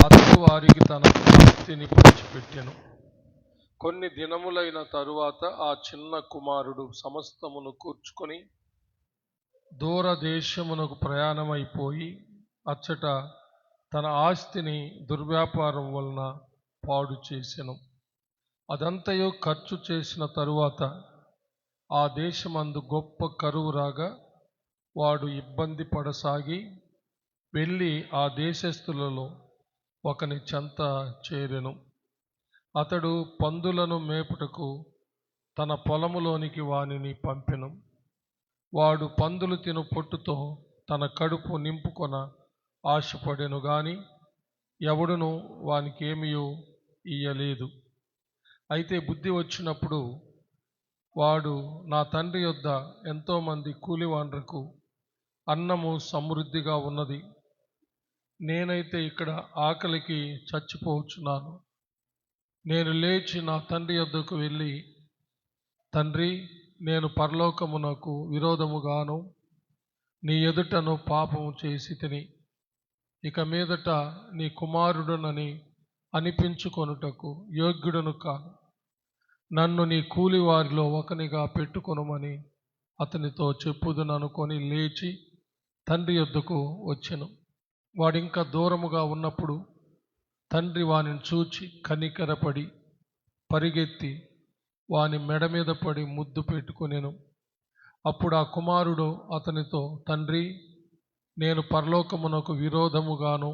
అతడు వారికి తన ఆస్తిని పంచిపెట్టెను. కొన్ని దినములైన తరువాత ఆ చిన్న కుమారుడు సమస్తమును కూర్చుకొని దూరదేశమునకు ప్రయాణమైపోయి అచ్చట తన ఆస్తిని దుర్వ్యాపారం వలన పాడు చేసెను. అదంతయు ఖర్చు చేసిన తరువాత ఆ దేశమందు గొప్ప కరువు రాగా వాడు ఇబ్బంది పడసాగి వెళ్ళి ఆ దేశస్థులలో ఒకని చెంత చేరెను. అతడు పందులను మేపుటకు తన పొలములోనికి వానిని పంపెను. వాడు పందులు తిను పొట్టుతో తన కడుపు నింపుకొన ఆశపడెను గాని ఎవడును వానికేమియో ఇయ్యలేదు. అయితే బుద్ధి వచ్చినప్పుడు వాడు, నా తండ్రి యొద్ద ఎంతోమంది కూలివాండ్రకు అన్నము సమృద్ధిగా ఉన్నది, నేనైతే ఇక్కడ ఆకలికి చచ్చిపోవచ్చున్నాను. నేను లేచి నా తండ్రి యొద్దకు వెళ్ళి, తండ్రి, నేను పరలోకమునకు విరోధముగాను నీ ఎదుటను పాపము చేసి తిని ఇక మీదట నీ కుమారుడునని అనిపించుకొనుటకు యోగ్యుడను కాను. నన్ను నీ కూలి వారిలో ఒకనిగా పెట్టుకొనుమని అతనితో చెప్పుదుననుకొని లేచి తండ్రి యొద్దకు వచ్చెను. వాడింకా దూరముగా ఉన్నప్పుడు తండ్రి వానిని చూచి కనికరపడి పరిగెత్తి వాని మెడ మీద పడి ముద్దు పెట్టుకొనెను. అప్పుడు ఆ కుమారుడు అతనితో, తండ్రి, నేను పరలోకమునకు విరోధముగాను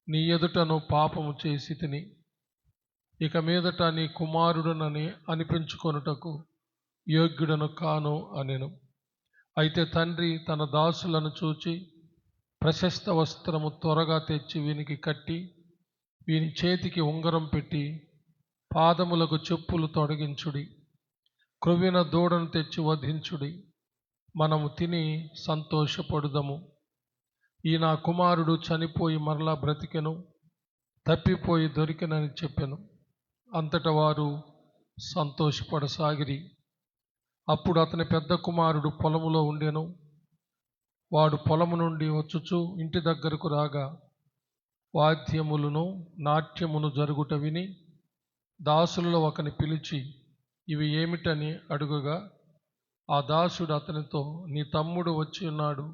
నీ ఎదుటను పాపము చేసి తిని ఇక మీదట నీ కుమారుడునని అనిపించుకొనుటకు యోగ్యుడను కాను అనెను. అయితే తండ్రి తన దాసులను చూచి, ప్రశస్త వస్త్రము త్వరగా తెచ్చి వీనికి కట్టి వీని చేతికి ఉంగరం పెట్టి పాదములకు చెప్పులు తొడిగించుడి, క్రొవ్విన దూడను తెచ్చి వధించుడి, మనము తిని సంతోషపడుదము. ఈ నా కుమారుడు చనిపోయి మరలా బ్రతికెను, తప్పిపోయి దొరికెనని చెప్పెను. అంతటా వారు సంతోషపడసాగిరి. అప్పుడు అతని పెద్ద కుమారుడు పొలములో ఉండెను. వాడు పొలము నుండి వచ్చుచు ఇంటి దగ్గరకు రాగా వాద్యములను నాట్యమును జరుగుట విని దాసులలో ఒకని పిలిచి ఇవి ఏమిటని అడుగగా ఆ దాసుడు అతనితో, నీ తమ్ముడు వచ్చి ఉన్నాడు,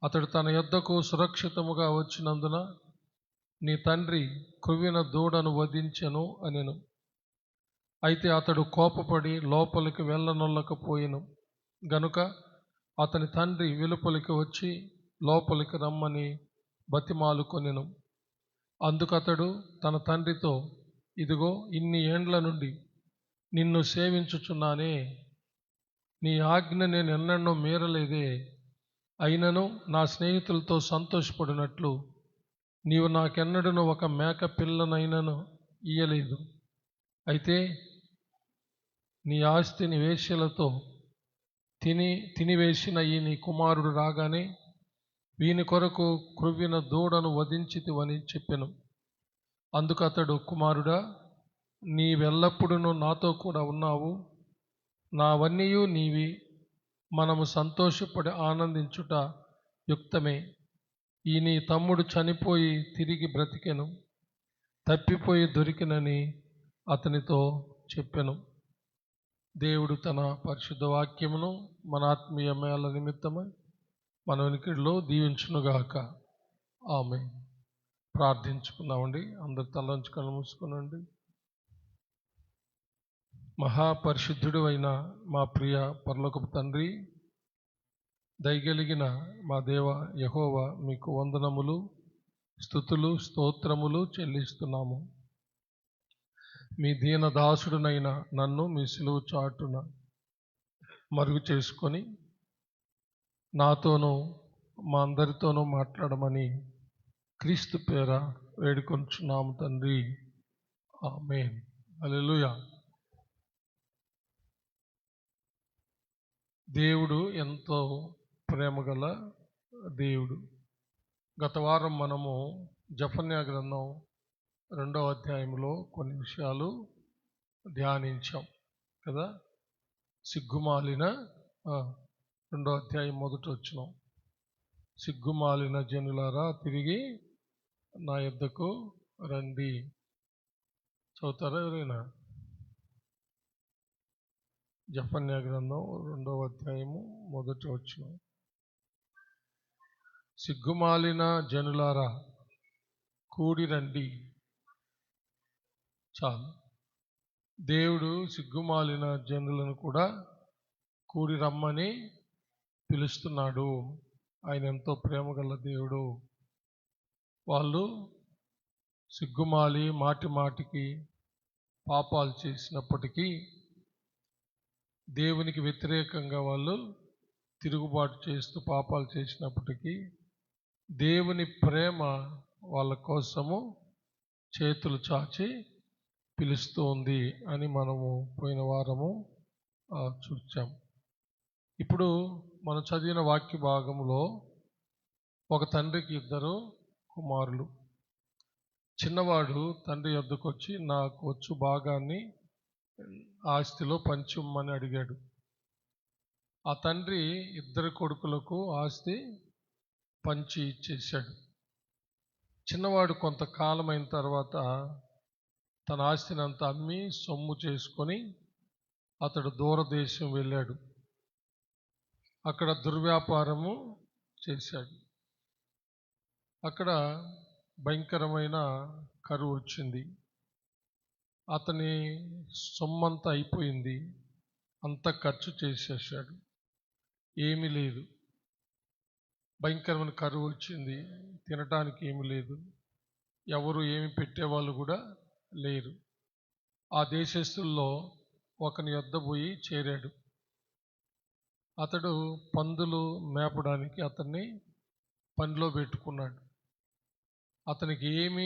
అతడు తన యొద్దకు సురక్షితముగా వచ్చినందున నీ తండ్రి కొవ్విన దూడను వధించెను అనెను. అయితే అతడు కోపపడి లోపలికి వెళ్ళనొల్లకపోయెను గనుక అతని తండ్రి వెలుపలికి వచ్చి లోపలికి రమ్మని బతిమాలుకొనెను. అందుకతడు తన తండ్రితో, ఇదిగో ఇన్ని ఏండ్ల నుండి నిన్ను సేవించుచున్నానే, నీ ఆజ్ఞ నేను ఎన్నడూ మీరలేదే. అయినను నా స్నేహితులతో సంతోషపడినట్లు నీవు నాకెన్నడూ ఒక మేక పిల్లనైనను ఇయ్యలేదు. అయితే నీ ఆస్తిని వేశ్యలతో తినివేసిన ఈ నీ కుమారుడు రాగానే వీని కొరకు క్రొవ్విన దూడను వధించితివని చెప్పెను. అందుకు అతడు, కుమారుడా, నీవెల్లప్పుడూ నాతో కూడా ఉన్నావు, నావన్నీయు నీవి, మనము సంతోషపడి ఆనందించుట యుక్తమే. ఈ నీ తమ్ముడు చనిపోయి తిరిగి బ్రతికెను, తప్పిపోయి దొరికినని అతనితో చెప్పెను. దేవుడు తన పరిశుద్ధ వాక్యమును మన ఆత్మీయ మేళ నిమిత్తమై మన వెనుకడిలో దీవించునుగాక. ఆమేన్. ప్రార్థించుకున్నామండి. అందరు తలంచి కళ్ళు మూసుకునండి. మహాపరిశుద్ధుడు అయిన మా ప్రియ పరలోకపు తండ్రి, దయగలిగిన మా దేవ యెహోవా, మీకు వందనములు, స్తుతులు, స్తోత్రములు చెల్లిస్తున్నాము. మీ దీన దాసుడునైన నన్ను మీ సిలువ చాటున మరుగు చేసుకొని నాతోనూ మా అందరితోనూ మాట్లాడమని క్రీస్తు పేర వేడుకొంచున్నాము తండ్రి. ఆమేన్. హల్లెలూయా. దేవుడు ఎంతో ప్రేమగల దేవుడు. గత వారం మనము జెఫన్యా గ్రంథం 2వ అధ్యాయంలో కొన్ని విషయాలు ధ్యానించాం కదా. సిగ్గుమాలిన 2వ అధ్యాయం 1వ వచనం, సిగ్గుమాలిన జనులారా తిరిగి నా యొద్దకు రండి. చదువుతారా ఎవరైనా? జఫన్యా గ్రంథం 2వ అధ్యాయము 1వ వచనం. సిగ్గుమాలిన జనులారా కూడి రండి. చాలు. దేవుడు సిగ్గుమాలిన జనులను కూడా కూడి రమ్మని పిలుస్తున్నాడు. ఆయన ఎంతో ప్రేమగల దేవుడు. వాళ్ళు సిగ్గుమాలి మాటి మాటికి పాపాలు చేసినప్పటికీ, దేవునికి వ్యతిరేకంగా వాళ్ళు తిరుగుబాటు చేస్తూ పాపాలు చేసినప్పటికీ, దేవుని ప్రేమ వాళ్ళ కోసము చేతులు చాచి పిలుస్తూ ఉంది అని మనము పోయిన వారము చూచాం. ఇప్పుడు మనం చదివిన వాక్య భాగంలో ఒక తండ్రికి 2 కుమారులు. చిన్నవాడు తండ్రి వద్దకు వచ్చి నాకు వచ్చు భాగాన్ని ఆస్తిలో పంచిమ్మని అడిగాడు. ఆ తండ్రి 2 కొడుకులకు ఆస్తి పంచి ఇచ్చేశాడు. చిన్నవాడు కొంతకాలం అయిన తర్వాత తన ఆస్తిని అంతా అమ్మి సొమ్ము చేసుకొని అతడు దూరదేశం వెళ్ళాడు. అక్కడ దుర్వ్యాపారము చేశాడు. అక్కడ భయంకరమైన కరువు వచ్చింది. అతని సొమ్మంతా అయిపోయింది. అంతా ఖర్చు చేసేసాడు. ఏమీ లేదు. భయంకరమైన కరువు వచ్చింది. తినటానికి ఏమీ లేదు. ఎవరు ఏమి పెట్టేవాళ్ళు కూడా లేరు. ఆ దేశస్తుల్లో ఒకని యొద్ద పోయి చేరాడు. అతడు పందులు మేపడానికి అతన్ని పనిలో పెట్టుకున్నాడు. అతనికి ఏమీ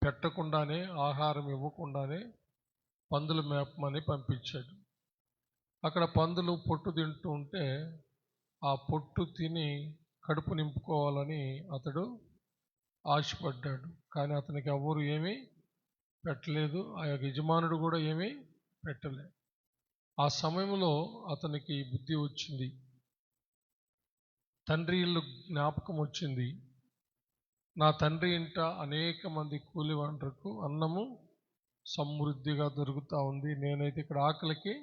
పెట్టకుండానే, ఆహారం ఇవ్వకుండానే పందులు మేపమని పంపించాడు. అక్కడ పందులు పొట్టు తింటూ ఉంటే ఆ పొట్టు తిని కడుపు నింపుకోవాలని అతడు ఆశపడ్డాడు. కానీ అతనికి ఎవరు ఏమీ పెట్టలేదు. ఆ యొక్క యజమానుడు కూడా ఏమీ పెట్టలేదు. ఆ సమయంలో అతనికి బుద్ధి వచ్చింది. తండ్రి ఇల్లు జ్ఞాపకం వచ్చింది. నా తండ్రి ఇంట అనేక మంది కూలి వంటకు అన్నము సమృద్ధిగా దొరుకుతూ ఉంది. నేనైతే ఇక్కడ ఆకలికి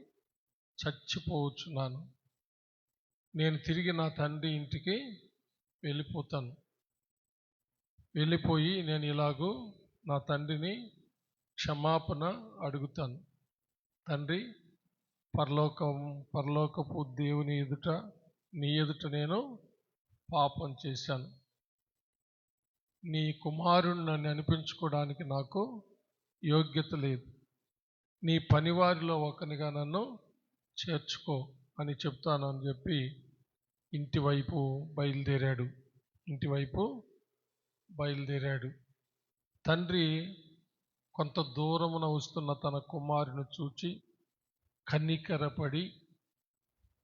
చచ్చిపోవచ్చున్నాను. నేను తిరిగి నా తండ్రి ఇంటికి వెళ్ళిపోతాను. వెళ్ళిపోయి నేను ఇలాగూ నా తండ్రిని క్షమాపణ అడుగుతాను. తండ్రి, పరలోకపు దేవుని ఎదుట, నీ ఎదుట నేను పాపం చేశాను. నీ కుమారుణ్ణి నన్ను అనిపించుకోవడానికి నాకు యోగ్యత లేదు. నీ పనివారిలో ఒకనిగా నన్ను చేర్చుకో అని చెప్తాను అని చెప్పి ఇంటివైపు బయలుదేరాడు. తండ్రి కొంత దూరమున వస్తున్న తన కుమారుని చూచి కనికరపడి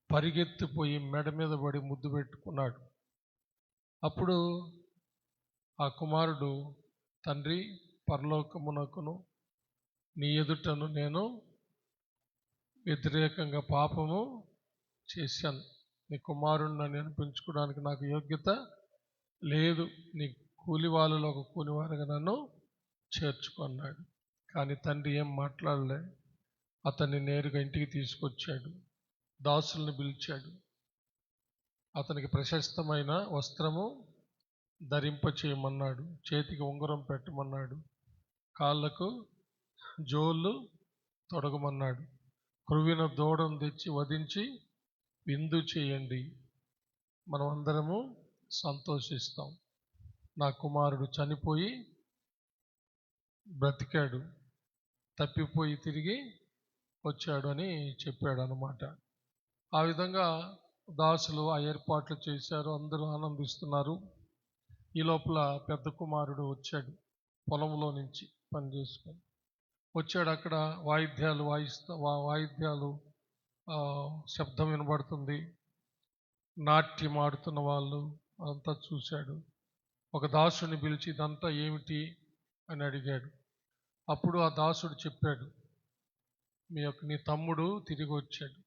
పరిగెత్తిపోయి మెడ మీద పడి ముద్దు పెట్టుకున్నాడు. అప్పుడు ఆ కుమారుడు, తండ్రి, పరలోకమునకును నీ ఎదుటను నేను వ్యతిరేకంగా పాపము చేశాను. నీ కుమారుడిని నన్ను అనిపించుకోవడానికి నాకు యోగ్యత లేదు. నీ కూలి వాళ్ళలో ఒక కూలివారిగా నన్ను చేర్చుకున్నాడు. కానీ తండ్రి ఏం మాట్లాడలే. అతన్ని నేరుగా ఇంటికి తీసుకొచ్చాడు. దాసుల్ని పిలిచాడు. అతనికి ప్రశస్తమైన వస్త్రము ధరింపచేయమన్నాడు. చేతికి ఉంగరం పెట్టమన్నాడు. కాళ్ళకు జోళ్ళు తొడగమన్నాడు. క్రొవ్విన దూడను తెచ్చి వధించి విందు చేయండి, మనం అందరము సంతోషిస్తాం. నా కుమారుడు చనిపోయి బ్రతికాడు, తప్పిపోయి తిరిగి వచ్చాడు అని చెప్పాడు అన్నమాట. ఆ విధంగా దాసులు ఆ ఏర్పాట్లు చేశారు. అందరూ ఆనందిస్తున్నారు. ఈ లోపల పెద్ద కుమారుడు వచ్చాడు. పొలంలో నుంచి పని చేసుకొని వచ్చాడు. అక్కడ వాయిద్యాలు శబ్దం వినబడుతుంది. నాట్యం ఆడుతున్న వాళ్ళు అంతా చూశాడు. ఒక దాసుని పిలిచి ఇదంతా ఏమిటి అని అడిగాడు. అప్పుడు ఆ దాసుడు చెప్పాడు, నీ తమ్ముడు తిరిగి వచ్చాడు.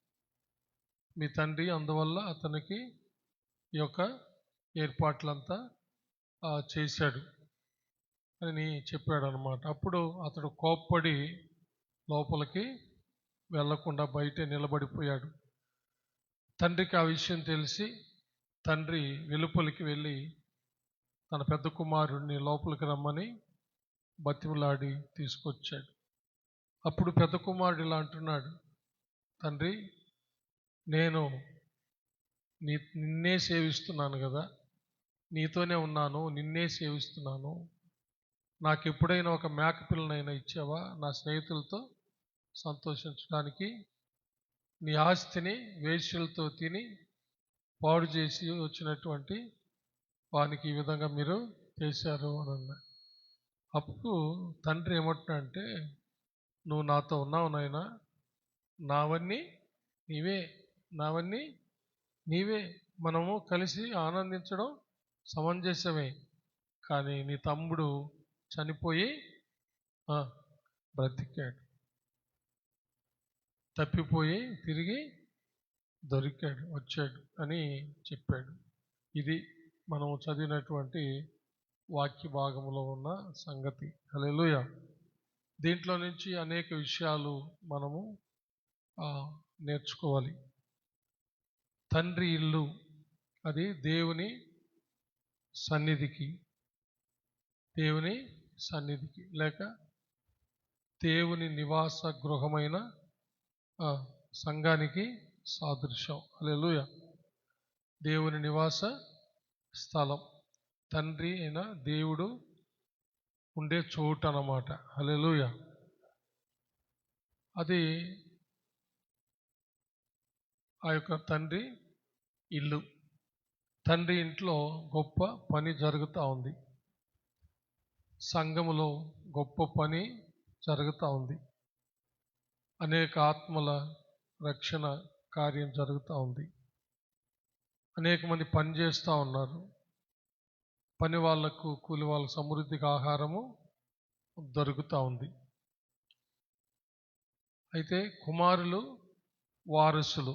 మీ తండ్రి అందువల్ల అతనికి ఈ యొక్క ఏర్పాట్లంతా చేశాడు. అని చెప్పాడు అనమాట. అప్పుడు అతడు కోప్పడి లోపలికి వెళ్లకుండా బయటే నిలబడిపోయాడు. తండ్రికి ఆ విషయం తెలిసి తండ్రి వెలుపలికి వెళ్ళి తన పెద్ద కుమారుడిని లోపలికి రమ్మని బతిమలాడి తీసుకొచ్చాడు. అప్పుడు పెద్ద కుమారుడు ఇలా అంటున్నాడు, తండ్రి, నేను నిన్నే సేవిస్తున్నాను కదా, నీతోనే ఉన్నాను, నిన్నే సేవిస్తున్నాను. నాకు ఎప్పుడైనా ఒక మేక పిల్లనైనా ఇచ్చావా నా స్నేహితులతో సంతోషించడానికి? నీ ఆస్తిని వేశ్యలతో తిని పాడు చేసి వచ్చినటువంటి వానికి ఈ విధంగా మీరు చేశారు అని అన్నాడు. అప్పుడు తండ్రి ఏమంటున్నాడంటే, నువ్వు నాతో ఉన్నావు నాయనా, నావన్నీ నీవే, నావన్నీ నీవే, మనము కలిసి ఆనందించడం సమంజసమే. కానీ నీ తమ్ముడు చనిపోయి బ్రతికాడు, తప్పిపోయి తిరిగి దొరికాడు, వచ్చాడు అని చెప్పాడు. ఇది మనము చదివినటువంటి వాక్య భాగంలో ఉన్న సంగతి. హల్లెలూయా. దీంట్లో నుంచి అనేక విషయాలు మనము నేర్చుకోవాలి. తండ్రి ఇల్లు అది దేవుని సన్నిధికి లేక దేవుని నివాస గృహమైన సంఘానికి సాదృశ్యం. హల్లెలూయా. దేవుని నివాస స్థలం, తండ్రి అయిన దేవుడు ఉండే చోటు అన్నమాట. హల్లెలూయా. అది ఆ యొక్క తండ్రి ఇల్లు. తండ్రి ఇంట్లో గొప్ప పని జరుగుతూ ఉంది, సంఘములో గొప్ప పని జరుగుతూ ఉంది, అనేక ఆత్మల రక్షణ కార్యం జరుగుతూ ఉంది, అనేక మంది పని చేస్తూ ఉన్నారు, పని వాళ్లకు కూలి వాళ్ళకు సమృద్ధిగా ఆహారము దొరుకుతూ ఉంది. అయితే కుమారులు వారసులు,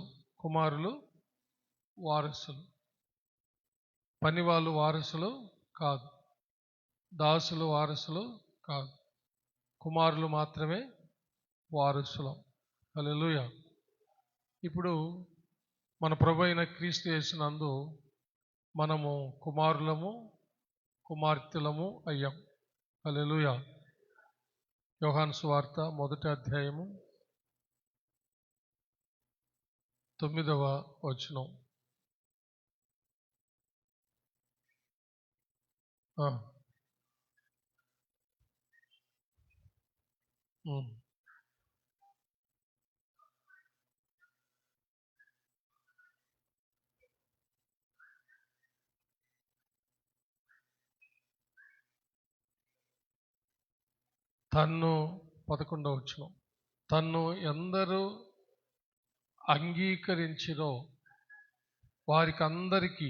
పని వాళ్ళు వారసులు కాదు, దాసులు వారసులు కాదు, కుమారులు మాత్రమే వారసులం. హల్లెలూయా. ఇప్పుడు మన ప్రభు అయిన క్రీస్తు యేసునందు మనము కుమారులము కుమార్తెలము అయ్యాం. హల్లెలూయా. యోహాను సువార్త 1వ అధ్యాయము 9వ వచనం. తన్ను 11వ వచనం. తన్ను ఎందరూ అంగీకరించిరో వారికి అందరికీ,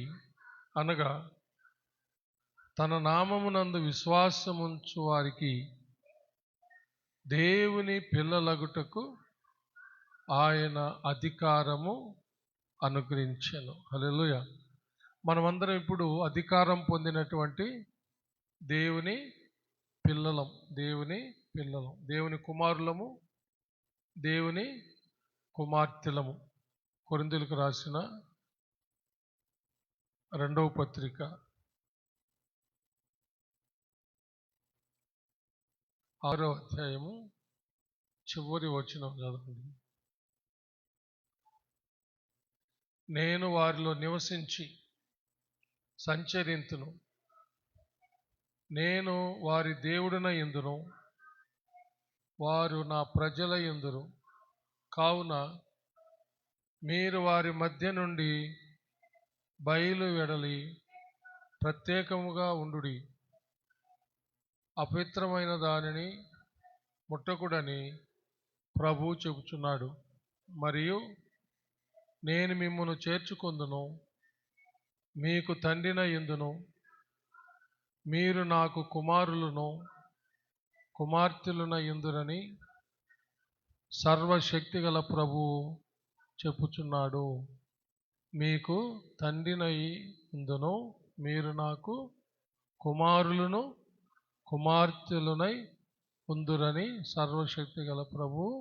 అనగా తన నామమునందు విశ్వాసముంచు వారికి దేవుని పిల్లలగుటకు ఆయన అధికారము అనుగ్రహించెను. హల్లెలూయా. మనమందరం ఇప్పుడు అధికారం పొందినటువంటి దేవుని పిల్లలం, దేవుని కుమారులము, దేవుని కుమార్తెలము. కొరింథీయులకు రాసిన 2వ పత్రిక 6వ అధ్యాయము చివరి వచనం చదవండి. నేను వారిలో నివసించి సంచరింతును, నేను వారి దేవుడినై యుందును, వారు నా ప్రజలై యుందురు. కావున మీరు వారి మధ్య నుండి బయలు వెడలి ప్రత్యేకముగా ఉండుడి, అపవిత్రమైన దానిని ముట్టకుడని ప్రభువు చెబుచున్నాడు. మరియు నేను మిమ్మును చేర్చుకొందును, మీకు తండ్రినై యుందును, మీరు నాకు కుమారులను కుమార్తెలునై యుందురని సర్వశక్తిగల ప్రభువు చెప్పుచున్నాడు. మీకు తండ్రినై యుందును, మీరు నాకు కుమారులను కుమార్తెలునై ఉందురని సర్వశక్తి గల ప్రభువు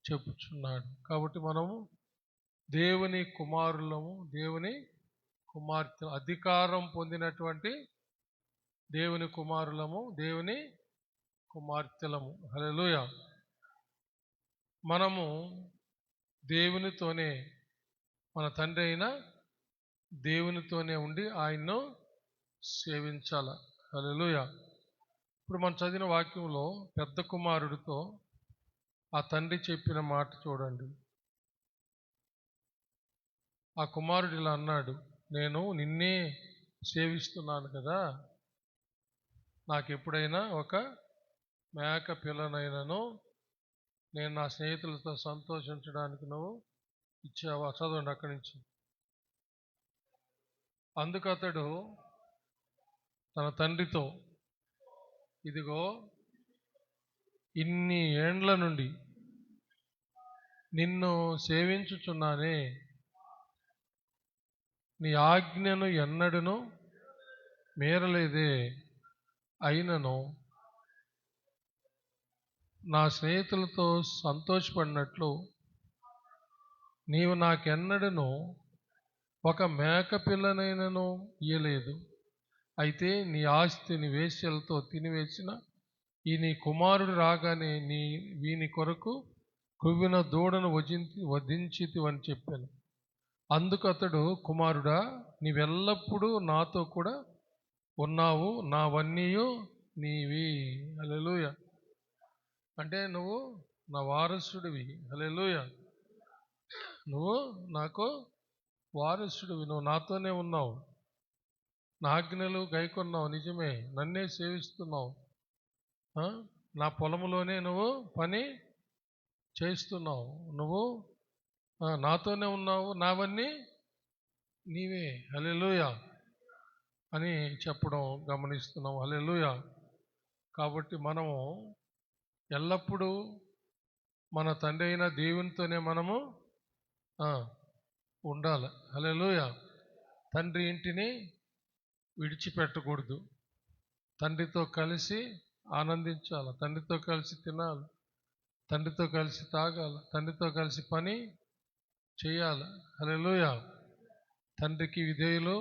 చెప్పుచున్నాడు. కాబట్టి మనము దేవుని కుమారులము, దేవుని కుమార్తె, అధికారం పొందినటువంటి దేవుని కుమారులము, దేవుని కుమార్తెలము. హల్లెలూయా. మనము దేవునితోనే, మన తండ్రి అయిన దేవునితోనే ఉండి ఆయన్ను సేవించాల. హల్లెలూయా. ఇప్పుడు మనం చదివిన వాక్యంలో పెద్ద కుమారుడితో ఆ తండ్రి చెప్పిన మాట చూడండి. ఆ కుమారుడు ఇలా అన్నాడు, నేను నిన్నే సేవిస్తున్నాను కదా, నాకు ఎప్పుడైనా ఒక మేక పిల్లనైనాను నేను నా స్నేహితులతో సంతోషించడానికి నువ్వు ఇచ్చావా? చదవండి అక్కడి నుంచి. అందుకు అతడు తన తండ్రితో, ఇదిగో ఇన్ని ఏండ్ల నుండి నిన్ను సేవించుచున్నానే, నీ ఆజ్ఞను ఎన్నడూను మీరలేదే, అయినను నా స్నేహితులతో సంతోషపడినట్లు నీవు నాకెన్నడూను ఒక మేక పిల్లనైనను ఇయ్యలేదు. అయితే నీ ఆస్తిని వేశ్యలతో తినివేసిన ఈ నీ కుమారుడు రాగానే వీని కొరకు కొవ్విన దూడను వధించితివని చెప్పాను. అందుకు అతడు, కుమారుడా, నీవెల్లప్పుడూ నాతో కూడా ఉన్నావు, నావన్నీయు నీవి. హల్లెలూయా. అంటే నువ్వు నా వారసుడివి. హల్లెలూయా. నువ్వు నాకు వారసుడివి, నువ్వు నాతోనే ఉన్నావు, నా ఆజ్ఞలు గైకొన్నావు, నిజమే, నన్నే సేవిస్తున్నావు, నా పొలంలోనే నువ్వు పని చేస్తున్నావు, నువ్వు నాతోనే ఉన్నావు, నావన్నీ నీవే. హల్లెలూయా అని చెప్పడం గమనిస్తున్నాం. హల్లెలూయా. కాబట్టి మనము ఎల్లప్పుడూ మన తండ్రి అయిన దేవునితోనే మనము ఉండాలి. హల్లెలూయా. తండ్రి ఇంటిని విడిచిపెట్టకూడదు. తండ్రితో కలిసి ఆనందించాలి, తండ్రితో కలిసి తినాలి, తండ్రితో కలిసి తాగాలి, తండ్రితో కలిసి పని చేయాలి. హల్లెలూయా. తండ్రికి విధేయులు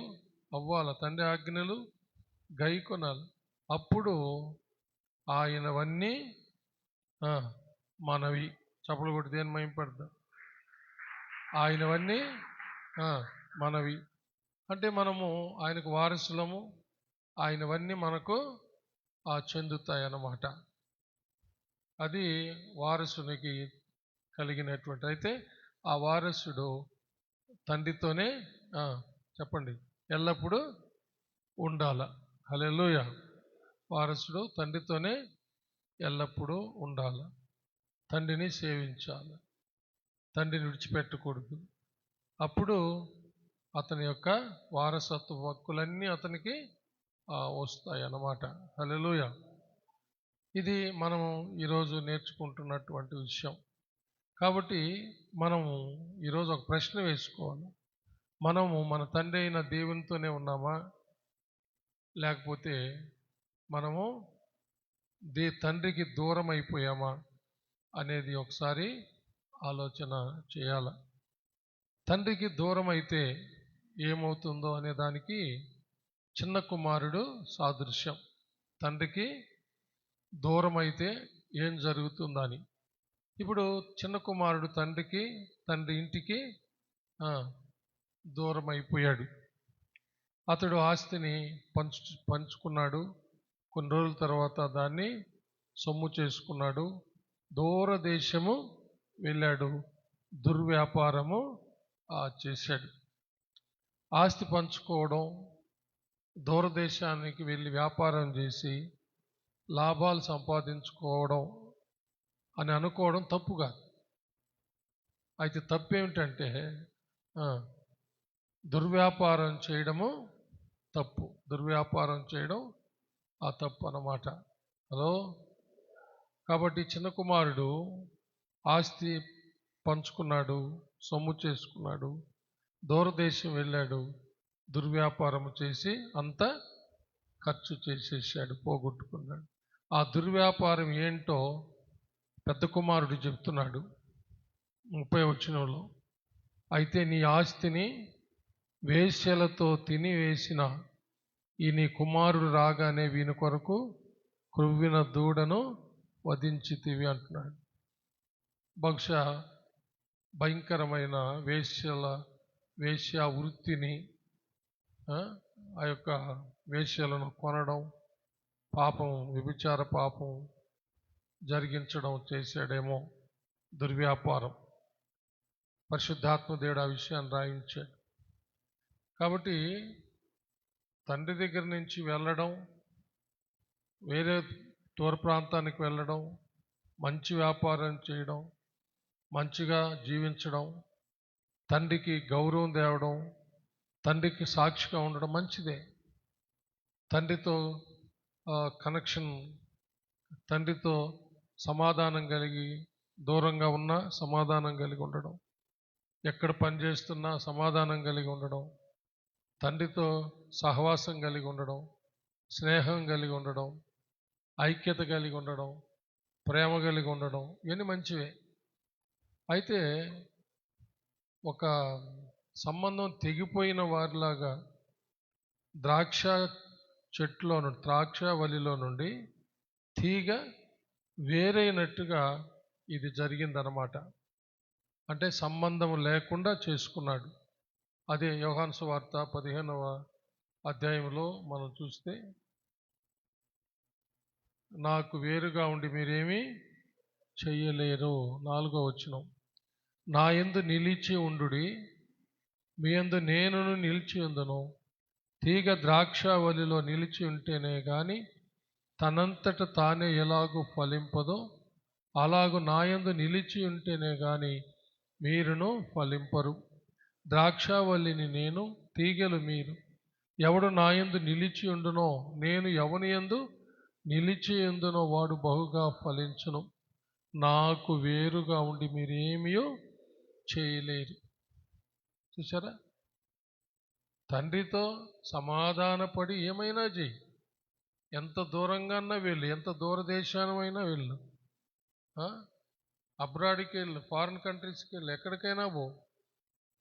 అవ్వాలి, తండ్రి ఆజ్ఞలు గైకొనాలి. అప్పుడు ఆయనవన్నీ మనవి. చప్పలు కొట్టి దేని మహిమపడతాం. ఆయనవన్నీ మనవి అంటే మనము ఆయనకు వారసులము, ఆయనవన్నీ మనకు చెందుతాయి అన్నమాట. అది వారసునికి కలిగినటువంటి. అయితే ఆ వారసుడు తండ్రితోనే చెప్పండి ఎల్లప్పుడూ ఉండాల. హల్లెలూయా. వారసుడు తండ్రితోనే ఎల్లప్పుడూ ఉండాలి, తండ్రిని సేవించాలి, తండ్రిని విడిచిపెట్టకూడదు. అప్పుడు అతని యొక్క వారసత్వ హక్కులన్నీ అతనికి వస్తాయి అన్నమాట. హల్లెలూయా. ఇది మనము ఈరోజు నేర్చుకుంటున్నటువంటి విషయం. కాబట్టి మనము ఈరోజు ఒక ప్రశ్న వేసుకోవాలి. మనము మన తండ్రి అయిన దేవునితోనే ఉన్నామా, లేకపోతే మనము తండ్రికి దూరం అయిపోయామా అనేది ఒకసారి ఆలోచన చేయాల. తండ్రికి దూరం అయితే ఏమవుతుందో అనే దానికి చిన్న కుమారుడు సాదృశ్యం. తండ్రికి దూరం అయితే ఏం జరుగుతుందని. ఇప్పుడు చిన్న కుమారుడు తండ్రి ఇంటికి దూరం అయిపోయాడు. అతడు ఆస్తిని పంచుకున్నాడు. కొన్ని రోజుల తర్వాత దాన్ని సొమ్ము చేసుకున్నాడు, దూరదేశము వెళ్ళాడు, దుర్వ్యాపారము చేశాడు. ఆస్తి పంచుకోవడం, దూరదేశానికి వెళ్ళి వ్యాపారం చేసి లాభాలు సంపాదించుకోవడం అని అనుకోవడం తప్పు కాదు. అయితే తప్పు ఏమిటంటే దుర్వ్యాపారం చేయడము తప్పు. దుర్వ్యాపారం చేయడం తప్పు అన్నమాట. హలో. కాబట్టి చిన్న కుమారుడు ఆస్తి పంచుకున్నాడు, సొమ్ము చేసుకున్నాడు, దూరదేశం వెళ్ళాడు, దుర్వ్యాపారం చేసి అంతా ఖర్చు చేసేసాడు, పోగొట్టుకున్నాడు. ఆ దుర్వ్యాపారం ఏంటో పెద్ద కుమారుడు చెప్తున్నాడు 30వ వచనంలో. అయితే నీ ఆస్తిని వేశ్యలతో తినివేసిన ఈ నీ కుమారుడు రాగానే వీని కొరకు క్రొవ్విన దూడను వధించితివి అంటున్నాడు. బహుశా భయంకరమైన వేశ్య వృత్తిని, ఆ యొక్క వేశ్యలను కొనడం, పాపం, వ్యభిచార పాపం జరిగించడం చేశాడేమో, దుర్వ్యాపారం. పరిశుద్ధాత్మ దేవుడు ఆ విషయాన్ని రాయించాడు. కాబట్టి తండ్రి దగ్గర నుంచి వెళ్ళడం, వేరే దూర ప్రాంతానికి వెళ్ళడం, మంచి వ్యాపారం చేయడం, మంచిగా జీవించడం, తండ్రికి గౌరవం తేవడం, తండ్రికి సాక్షిగా ఉండడం మంచిదే. తండ్రితో కనెక్షన్, తండ్రితో సమాధానం కలిగి, దూరంగా ఉన్నా సమాధానం కలిగి ఉండడం, ఎక్కడ పనిచేస్తున్నా సమాధానం కలిగి ఉండడం, తండ్రితో సహవాసం కలిగి ఉండడం, స్నేహం కలిగి ఉండడం, ఐక్యత కలిగి ఉండడం, ప్రేమ కలిగి ఉండడం, ఇవన్నీ మంచివే. అయితే ఒక సంబంధం తెగిపోయిన వారిలాగా ద్రాక్ష వలిలో నుండి తీగ వేరైనట్టుగా ఇది జరిగిందనమాట. అంటే సంబంధం లేకుండా చేసుకున్నాడు. అదే యోహాను సువార్త 15వ అధ్యాయంలో మనం చూస్తే, నాకు వేరుగా ఉండి మీరేమీ చెయ్యలేరు. 4వ వచనం, నా యందు నిలిచి ఉండుడి, మీ యందు నేనును నిలిచి ఉందును. తీగ ద్రాక్షావళిలో నిలిచి ఉంటేనే గాని తనంతట తానే ఎలాగూ ఫలింపదో, అలాగూ నా యందు నిలిచి ఉంటేనే గాని మీరును ఫలింపరు. ద్రాక్షావళిని నేను, తీగలు మీరు. ఎవడు నా యందు నిలిచి ఉండునో, నేను ఎవని యందు నిలిచి ఉందునో వాడు బహుగా ఫలించును. నాకు వేరుగా ఉండి మీరేమీ చేయలేరు. చూసారా? తండ్రితో సమాధానపడి ఏమైనా చేయి, ఎంత దూరంగా వెళ్ళు, ఎంత దూరదేశానమైనా వెళ్ళు, అబ్రాడ్కి వెళ్ళు, ఫారిన్ కంట్రీస్కి వెళ్ళు, ఎక్కడికైనా పో,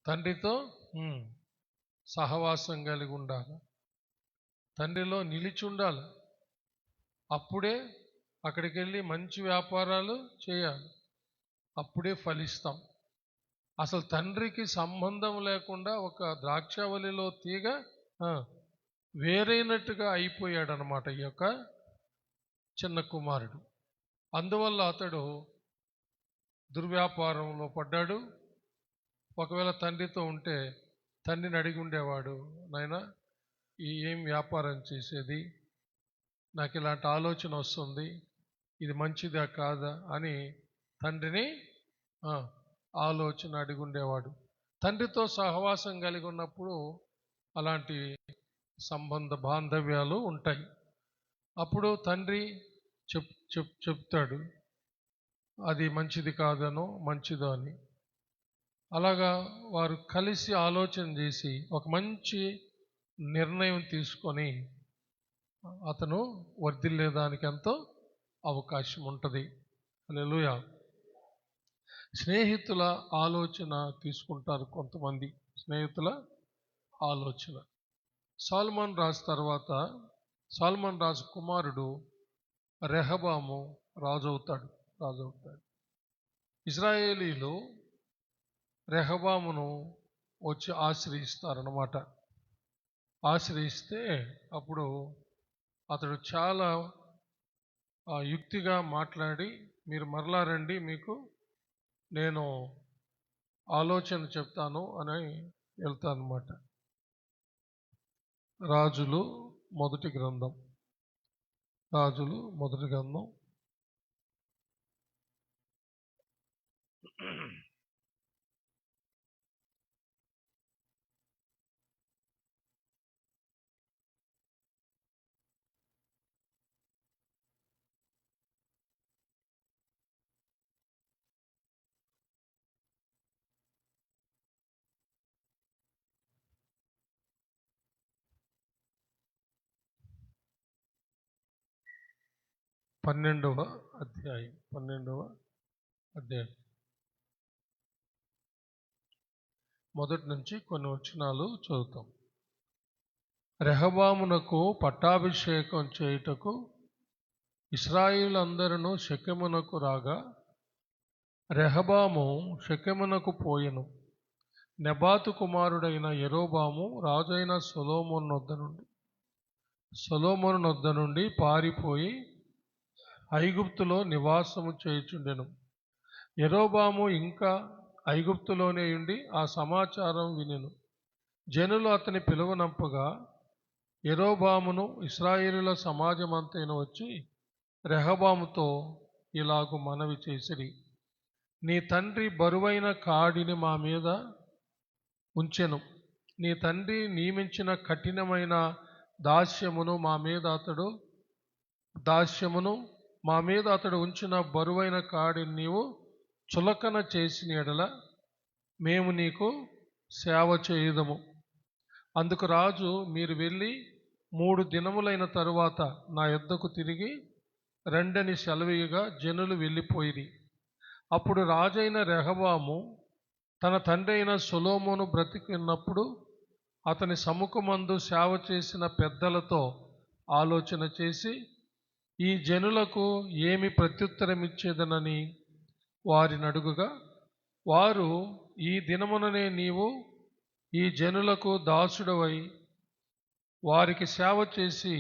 తండ్రితో సహవాసం కలిగి ఉండాలి, తండ్రిలో నిలిచి ఉండాలి. అప్పుడే అక్కడికి వెళ్ళి మంచి వ్యాపారాలు చేయాలి, అప్పుడే ఫలిస్తాం. అసలు తండ్రికి సంబంధం లేకుండా ఒక ద్రాక్షావళిలో తీగ వేరైనట్టుగా అయిపోయాడు అనమాట ఈ యొక్క చిన్న కుమారుడు. అందువల్ల అతడు దుర్వ్యాపారంలో పడ్డాడు. ఒకవేళ తండ్రితో ఉంటే తండ్రిని అడిగి ఉండేవాడు, నాయనా ఏం వ్యాపారం చేసేది, నాకు ఇలాంటి ఆలోచన వస్తుంది, ఇది మంచిదా కాదా అని తండ్రిని ఆలోచన అడిగి ఉండేవాడు. తండ్రితో సహవాసం కలిగి ఉన్నప్పుడు అలాంటి సంబంధ బాంధవ్యాలు ఉంటాయి. అప్పుడు తండ్రి చెప్తాడు అది మంచిది కాదనో మంచిదో అని. అలాగా వారు కలిసి ఆలోచన చేసి ఒక మంచి నిర్ణయం తీసుకొని అతను వర్ధిల్లేదానికి ఎంతో అవకాశం ఉంటుంది. హల్లెలూయా. స్నేహితుల ఆలోచన తీసుకుంటారు కొంతమంది, స్నేహితుల ఆలోచన. సొలొమోను రాజు తర్వాత సొలొమోను రాజు కుమారుడు రెహబాము రాజు అవుతాడు. ఇశ్రాయేలీలు రెహబామును వచ్చి ఆశ్రయిస్తారన్నమాట. ఆశ్రయిస్తే అప్పుడు అతడు చాలా యుక్తిగా మాట్లాడి, మీరు మరలా రండి, మీకు నేను ఆలోచన చెప్తాను అని వెళ్తానమాట. రాజులు మొదటి గ్రంథం 12వ అధ్యాయం మొదటి నుంచి కొన్ని వచనాలు చదువుతాం. రెహబామునకు పట్టాభిషేకం చేయుటకు ఇశ్రాయేలులందరూ షెకెమునకు రాగా, రెహబాము షెకెమునకు పోయెను. నెబాతు కుమారుడైన యరొబాము రాజైన సొలొమోను నొద్ద నుండి పారిపోయి ఐగుప్తులో నివాసము చేయుచుండెను. యరొబాము ఇంకా ఐగుప్తులోనే ఉండి ఆ సమాచారం వినెను. జనులు అతని పిలువనంపగా యరొబామును ఇశ్రాయేలుల సమాజమంతైన వచ్చి రెహబాముతో ఇలాగు మనవి చేసిరి: నీ తండ్రి బరువైన కాడిని మా మీద ఉంచెను. నీ తండ్రి నియమించిన కఠినమైన దాస్యమును మా మీద అతడు ఉంచిన బరువైన కాడిని నీవు చులకన చేసిన ఎడల మేము నీకు సేవ చేయుదము. అందుకు రాజు, మీరు వెళ్ళి 3 దినములైన తరువాత నా యొద్దకు తిరిగి రండని సెలవీయగా జనులు వెళ్ళిపోయిరి. అప్పుడు రాజైన రెహబాము తన తండ్రి అయిన సొలొమోను బ్రతికినప్పుడు అతని సముఖమందు సేవ చేసిన పెద్దలతో ఆలోచన చేసి, ఈ జనులకు ఏమి ప్రత్యుత్తరమిచ్చేదనని వారిని అడుగుగా, వారు, ఈ దినముననే నీవు ఈ జనులకు దాసుడవై వారికి సేవ చేసి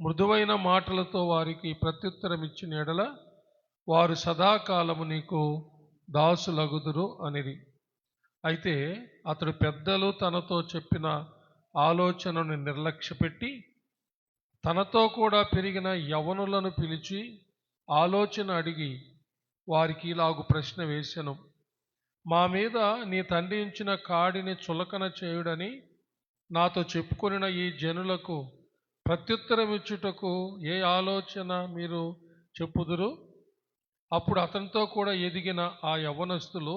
మృదువైన మాటలతో వారికి ప్రత్యుత్తరమిచ్చిన ఎడల వారు సదాకాలము నీకు దాసులగుదురు అనిరి. అయితే అతడు పెద్దలు తనతో చెప్పిన ఆలోచనను నిర్లక్ష్యపెట్టి తనతో కూడా పెరిగిన యవనులను పిలిచి ఆలోచన అడిగి వారికి ఇలాగు ప్రశ్న వేసెను: మా మీద నీ తండ్రి ఉంచిన కాడిని చులకన చేయుడని నాతో చెప్పుకొనిన ఈ జనులకు ప్రత్యుత్తరమిచ్చుటకు ఏ ఆలోచన మీరు చెప్పుదురు? అప్పుడు అతనితో కూడా ఎదిగిన ఆ యవ్వనస్తులు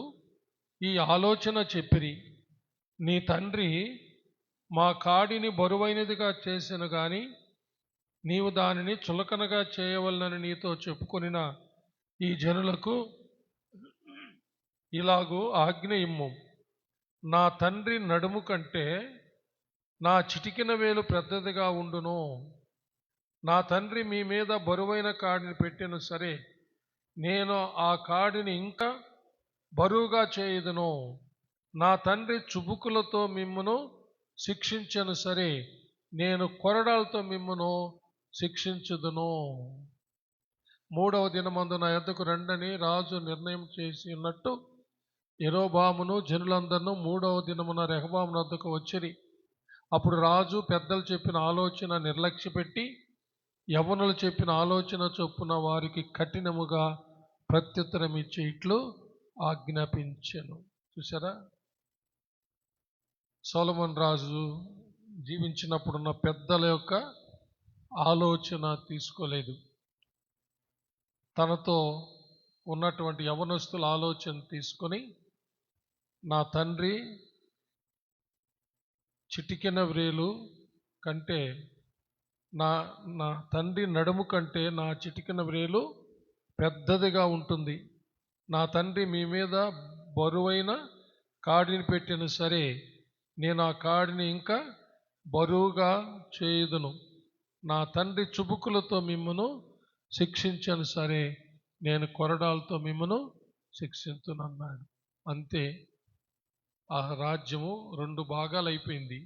ఈ ఆలోచన చెప్పిరి: నీ తండ్రి మా కాడిని బరువైనదిగా చేసెను గాని నీవు దానిని చులకనగా చేయవలనని నీతో చెప్పుకొనిన ఈ జనులకు ఇలాగూ ఆజ్ఞ ఇమ్ము: నా తండ్రి నడుము కంటే నా చిటికిన వేలు పెద్దదిగా ఉండును. నా తండ్రి మీ మీద బరువైన కాడిని పెట్టెను సరే, నేను ఆ కాడిని ఇంకా బరువుగా చేయుదును. నా తండ్రి చుబుకులతో మిమ్మును శిక్షించెను సరే, నేను కొరడాలతో మిమ్మును శిక్షించుదును. 3వ దినమందు నా యొద్దకు రండని రాజు నిర్ణయం చేసి ఉన్నట్టు యరొబామును జనులందరూ 3వ దినమున రెహబాము వద్దకు వచ్చిరి. అప్పుడు రాజు పెద్దలు చెప్పిన ఆలోచన నిర్లక్ష్యపెట్టి యవ్వనులు చెప్పిన ఆలోచన చొప్పున వారికి కఠినముగా ప్రత్యుత్తరం ఇచ్చి ఇట్లు ఆజ్ఞాపించెను. చూసారా, సొలొమోను రాజు జీవించినప్పుడున్న పెద్దల యొక్క ఆలోచన తీసుకోలేదు. తనతో ఉన్నటువంటి యవనస్తుల ఆలోచన తీసుకొని, నా తండ్రి చిటికెన వ్రేలు కంటే నా తండ్రి నడుము కంటే నా చిటికెన వ్రేలు పెద్దదిగా ఉంటుంది. నా తండ్రి మీ మీద బరువైన కాడిని పెట్టిన సరే, నేను ఆ కాడిని ఇంకా బరువుగా చేయుదును. నా తండ్రి చుబుకులతో మిమ్మును శిక్షించను సరే, నేను కొరడాలతో మిమ్మును శిక్షించునన్నాడు. అంతే, ఆ రాజ్యము 2 భాగాలు అయిపోయింది.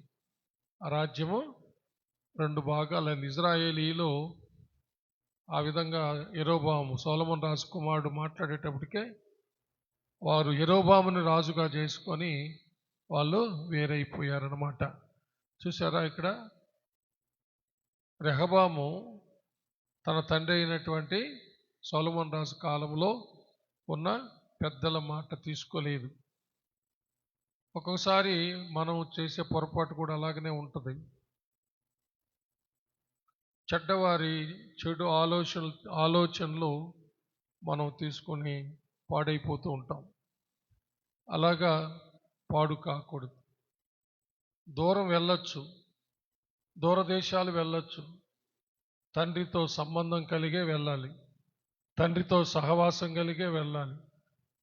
ఆ రాజ్యము 2 భాగాలైంది. ఇజ్రాయేలీలో ఆ విధంగా యరొబాము, సొలొమోను రాజు కుమారుడు మాట్లాడేటప్పటికే వారు యరొబాముని రాజుగా చేసుకొని వాళ్ళు వేరైపోయారన్నమాట. చూసారా, ఇక్కడ రెహబాము తన తండ్రి అయినటువంటి సొలొమోను రాజు కాలంలో ఉన్న పెద్దల మాట తీసుకోలేదు. ఒక్కొక్కసారి మనం చేసే పొరపాటు కూడా అలాగనే ఉంటుంది. చెడ్డవారి చెడు ఆలోచనలు మనం తీసుకొని పాడైపోతూ ఉంటాం. అలాగా పాడు కాకూడదు. దూరం వెళ్ళొచ్చు, దూరదేశాలు వెళ్ళొచ్చు, తండ్రితో సంబంధం కలిగే వెళ్ళాలి, తండ్రితో సహవాసం కలిగే వెళ్ళాలి,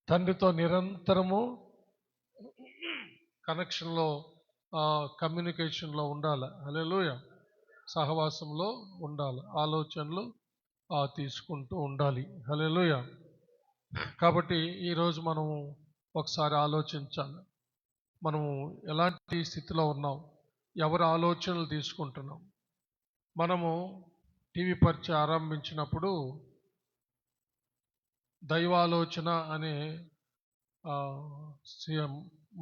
తండ్రితో నిరంతరము కనెక్షన్లో కమ్యూనికేషన్లో ఉండాలి. హల్లెలూయా. సహవాసంలో ఉండాలి, ఆలోచనలు తీసుకుంటూ ఉండాలి. హల్లెలూయా. కాబట్టి ఈరోజు మనము ఒకసారి ఆలోచించాలి, మనము ఎలాంటి స్థితిలో ఉన్నాం, ఎవరి ఆలోచనలు తీసుకుంటున్నాం. మనము టీవీ పరిచయం ఆరంభించినప్పుడు దైవాలోచన అనే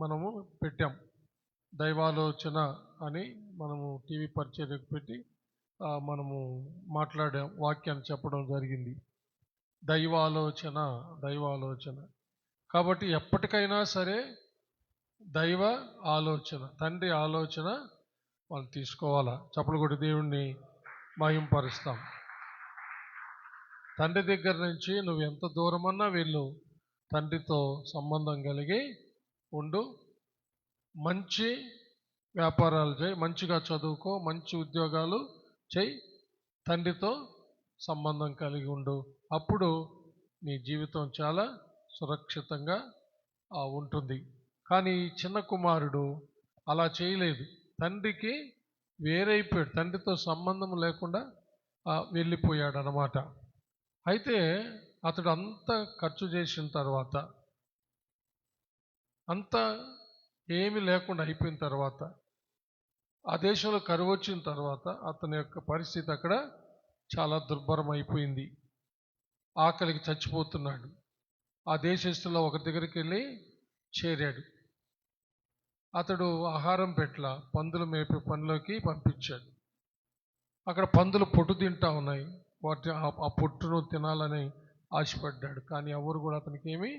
మనము పెట్టాం. దైవాలోచన అని మనము టీవీ పరిచయం పెట్టి మనము మాట్లాడాం, వాక్యాన్ని చెప్పడం జరిగింది. దైవాలోచన, దైవాలోచన. కాబట్టి ఎప్పటికైనా సరే దైవ ఆలోచన, తండ్రి ఆలోచన మనం తీసుకోవాలా. చప్పలు కొట్టి దేవుణ్ణి మహింపరుస్తాం. తండ్రి దగ్గర నుంచి నువ్వు ఎంత దూరమన్నా వెళ్ళు, తండ్రితో సంబంధం కలిగి ఉండు. మంచి వ్యాపారాలు చేయి, మంచిగా చదువుకో, మంచి ఉద్యోగాలు చేయి, తండ్రితో సంబంధం కలిగి ఉండు. అప్పుడు నీ జీవితం చాలా సురక్షితంగా ఉంటుంది. కానీ చిన్న కుమారుడు అలా చేయలేదు. తండ్రికి వేరైపోయాడు, తండ్రితో సంబంధం లేకుండా వెళ్ళిపోయాడు అన్నమాట. అయితే అతడు అంతా ఖర్చు చేసిన తర్వాత, అంతా ఏమీ లేకుండా అయిపోయిన తర్వాత, ఆ దేశంలో కరువు వచ్చిన తర్వాత అతని యొక్క పరిస్థితి అక్కడ చాలా దుర్భరం అయిపోయింది. ఆకలికి చచ్చిపోతున్నాడు. ఆ దేశస్తులో ఒక దగ్గరికి వెళ్ళి చేరాడు. అతడు ఆహారం పెట్ల, పందులు మేపే పనిలోకి పంపించాడు. అక్కడ పందులు పొట్టు తింటా ఉన్నాయి. వాటి ఆ పొట్టును తినాలని ఆశపడ్డాడు. కానీ ఎవరు కూడా అతనికి ఏమీ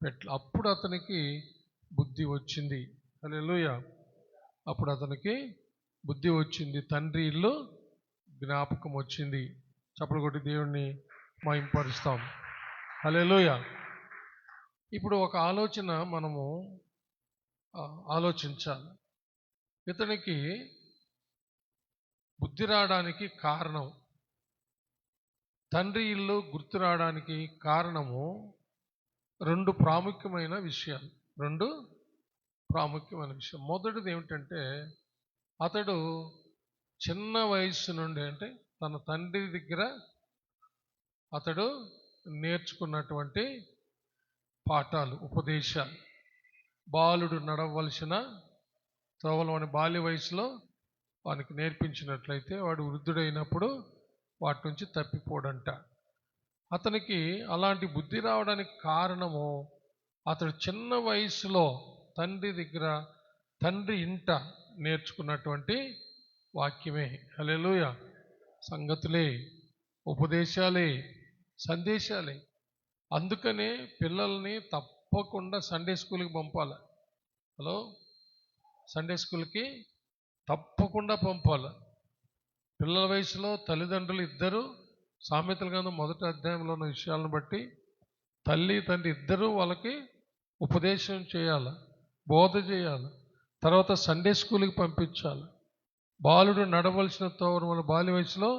పెట్టలే. అప్పుడు అతనికి బుద్ధి వచ్చింది. హల్లెలూయా. అప్పుడు అతనికి బుద్ధి వచ్చింది, తండ్రి ఇల్లు జ్ఞాపకం వచ్చింది. చప్పలు కొట్టి దేవుణ్ణి మహింపరుస్తాం. హల్లెలూయా. ఇప్పుడు ఒక ఆలోచన మనము ఆలోచించాలి. ఇతనికి బుద్ధి రావడానికి కారణం, తండ్రి ఇల్లు గుర్తు రావడానికి కారణము రెండు ప్రాముఖ్యమైన విషయాలు. మొదటిది ఏమిటంటే, అతడు చిన్న వయసు నుండి, అంటే తన తండ్రి దగ్గర అతడు నేర్చుకున్నటువంటి పాఠాలు, ఉపదేశాలు. బాలుడు నడవలసిన త్రోవలు అని బాల్య వయసులో వానికి నేర్పించినట్లయితే వాడు వృద్ధుడైనప్పుడు వాటి నుంచి తప్పిపోడంట. అతనికి అలాంటి బుద్ధి రావడానికి కారణము అతడు చిన్న వయసులో తండ్రి దగ్గర, తండ్రి ఇంట నేర్చుకున్నటువంటి వాక్యమే. హల్లెలూయా. సంగతులే, ఉపదేశాలే, సందేశాలే. అందుకనే పిల్లల్ని తప్పకుండా సండే స్కూల్కి పంపాలి. సండే స్కూల్కి తప్పకుండా పంపాలి. పిల్లల వయసులో తల్లిదండ్రులు ఇద్దరు, సామెతల గ్రంథం 1వ అధ్యాయంలో ఉన్న విషయాలను బట్టి తల్లి తండ్రి ఇద్దరూ వాళ్ళకి ఉపదేశం చేయాలి, బోధ చేయాలి. తర్వాత సండే స్కూల్కి పంపించాలి. బాలుడు నడవలసిన తోవను మన బాల్య వయసులో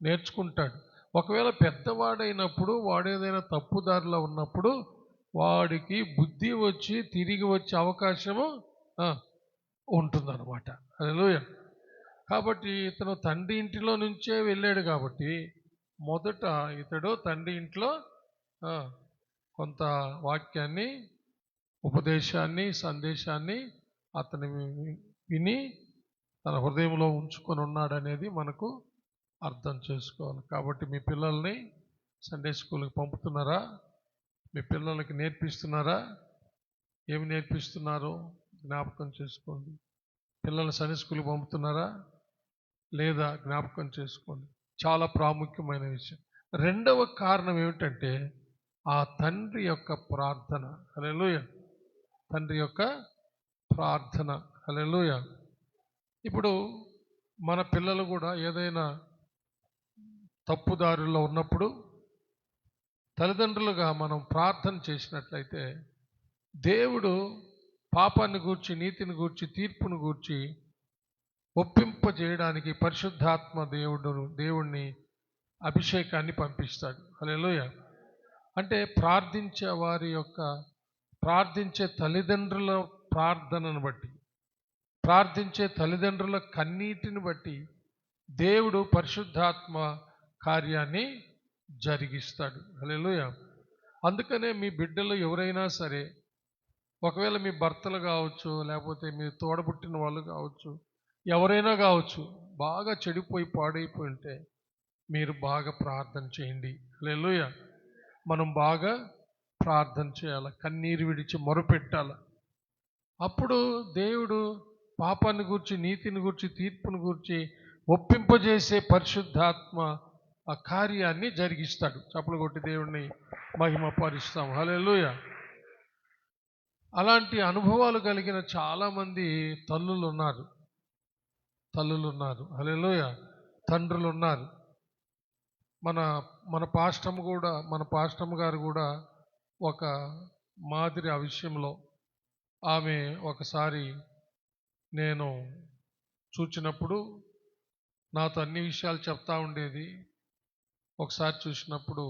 నేర్చుకుంటాడు. ఒకవేళ పెద్దవాడైనప్పుడు వాడేదైనా తప్పుదారిలో ఉన్నప్పుడు వాడికి బుద్ధి వచ్చి తిరిగి వచ్చే అవకాశము ఉంటుందన్నమాట. హల్లెలూయా. కాబట్టి ఇతను తండ్రి ఇంటిలో నుంచే వెళ్ళాడు. కాబట్టి మొదట ఇతడు తండ్రి ఇంట్లో కొంత వాక్యాన్ని, ఉపదేశాన్ని, సందేశాన్ని అతను విని తన హృదయంలో ఉంచుకొని ఉన్నాడనేది మనకు అర్థం చేసుకోవాలి. కాబట్టి మీ పిల్లల్ని సండే స్కూల్కి పంపుతున్నారా? మీ పిల్లలకి నేర్పిస్తున్నారా? ఏమి నేర్పిస్తున్నారో జ్ఞాపకం చేసుకోండి. పిల్లల్ని సండే స్కూల్కి పంపుతున్నారా లేదా జ్ఞాపకం చేసుకోండి. చాలా ప్రాముఖ్యమైన విషయం. రెండవ కారణం ఏమిటంటే ఆ తండ్రి యొక్క ప్రార్థన. హల్లెలూయా. తండ్రి యొక్క ప్రార్థన. హల్లెలూయా. ఇప్పుడు మన పిల్లలు కూడా ఏదైనా తప్పుదారుల్లో ఉన్నప్పుడు తల్లిదండ్రులుగా మనం ప్రార్థన చేసినట్లయితే దేవుడు పాపాన్ని గూర్చి, నీతిని గూర్చి, తీర్పును గూర్చి ఒప్పింపజేయడానికి పరిశుద్ధాత్మ దేవుడిని అభిషేకాన్ని పంపిస్తాడు. హల్లెలూయా. అంటే ప్రార్థించే వారి యొక్క ప్రార్థించే తల్లిదండ్రుల ప్రార్థనను బట్టి, ప్రార్థించే తల్లిదండ్రుల కన్నీటిని బట్టి దేవుడు పరిశుద్ధాత్మ కార్యాన్ని జరిగిస్తాడు. హల్లెలూయా. అందుకనే మీ బిడ్డలు ఎవరైనా సరే, ఒకవేళ మీ భర్తలు కావచ్చు, లేకపోతే మీ తోడబుట్టిన వాళ్ళు కావచ్చు, ఎవరైనా కావచ్చు, బాగా చెడిపోయి పాడైపోయి ఉంటే మీరు బాగా ప్రార్థన చేయండి. హల్లెలూయా. మనం బాగా ప్రార్థన చేయాలి, కన్నీరు విడిచి మొరపెట్టాలి. అప్పుడు దేవుడు పాపాన్ని గూర్చి, నీతిని గూర్చి, తీర్పుని గూర్చి ఒప్పింపజేసే పరిశుద్ధాత్మ ఆ కార్యాన్ని జరిగిస్తాడు. చప్పలు కొట్టి దేవుణ్ణి మహిమపరుస్తాం. హల్లెలూయా. అలాంటి అనుభవాలు కలిగిన చాలామంది తల్లులు ఉన్నారు. హల్లెలూయా. తండ్రులు ఉన్నారు. మన పాస్టమ్ గారు కూడా ఒక మాదిరి ఆ విషయంలో. ఆమె ఒకసారి నేను చూచినప్పుడు నాతో అన్ని విషయాలు చెప్తా ఉండేది. ఒకసారి చూసినప్పుడు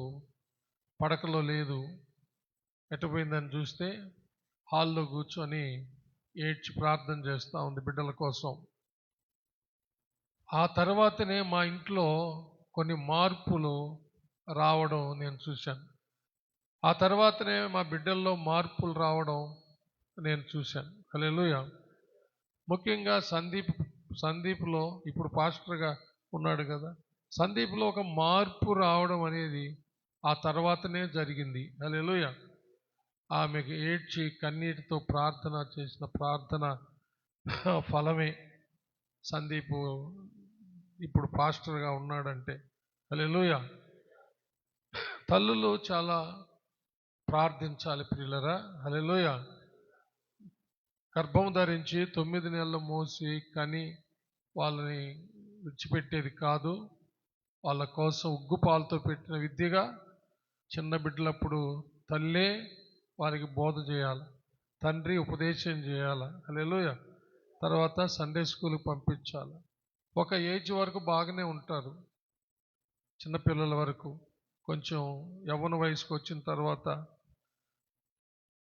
పడకలో లేదు, ఎటుపోయిందని చూస్తే హాల్లో కూర్చొని ఏడ్చి ప్రార్థన చేస్తూ ఉంది బిడ్డల కోసం. ఆ తర్వాతనే మా ఇంట్లో కొన్ని మార్పులు రావడం నేను చూశాను. ఆ తర్వాతనే మా బిడ్డల్లో మార్పులు రావడం నేను చూశాను. హల్లెలూయా. ముఖ్యంగా సందీప్లో ఇప్పుడు పాస్టర్గా ఉన్నాడు కదా, సందీప్లో ఒక మార్పు రావడం అనేది ఆ తర్వాతనే జరిగింది. హల్లెలూయా. ఆమెకు ఏడ్చి కన్నీటితో ప్రార్థన చేసిన ప్రార్థన ఫలమే సందీప్ ఇప్పుడు పాస్టర్గా ఉన్నాడంటే. హల్లెలూయా. తల్లులు చాలా ప్రార్థించాలి ప్రియులరా. హల్లెలూయా. గర్భం ధరించి 9 నెలలు మోసి కని వాళ్ళని విడిచిపెట్టేది కాదు. వాళ్ళ కోసం ఉగ్గుపాలతో పెట్టిన విద్యగా చిన్న బిడ్డలప్పుడు తల్లే వారికి బోధ చేయాలి, తండ్రి ఉపదేశం చేయాలి. హల్లెలూయా. తర్వాత సండే స్కూల్కి పంపించాలి. ఒక ఏజ్ వరకు బాగానే ఉంటారు, చిన్నపిల్లల వరకు. కొంచెం యవ్వన వయసుకు వచ్చిన తర్వాత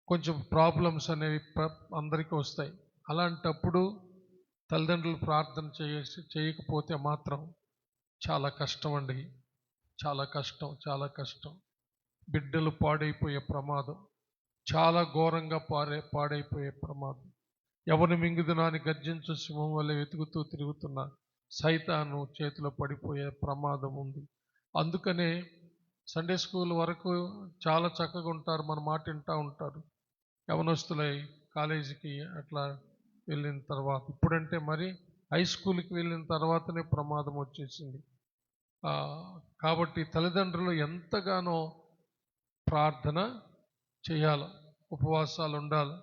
కొంచెం ప్రాబ్లమ్స్ అనేవి అందరికీ వస్తాయి. అలాంటప్పుడు తల్లిదండ్రులు ప్రార్థన చేయకపోతే మాత్రం చాలా కష్టం అండి. చాలా కష్టం. బిడ్డలు పాడైపోయే ప్రమాదం, చాలా ఘోరంగా పాడైపోయే ప్రమాదం. ఎవరిని మింగుదునాని గర్జించు సింహం వల్ల వెతుకుతూ తిరుగుతున్న సైతాను చేతిలో పడిపోయే ప్రమాదం ఉంది. అందుకనే సండే స్కూల్ వరకు చాలా చక్కగా ఉంటారు, మన మాట వింటూ ఉంటారు. యవనస్తులై కాలేజీకి అట్లా వెళ్ళిన తర్వాత, ఇప్పుడంటే మరి హై స్కూల్కి వెళ్ళిన తర్వాతనే ప్రమాదం వచ్చేసింది. కాబట్టి తల్లిదండ్రులు ఎంతగానో ప్రార్థన చేయాలి, ఉపవాసాలు ఉండాలి,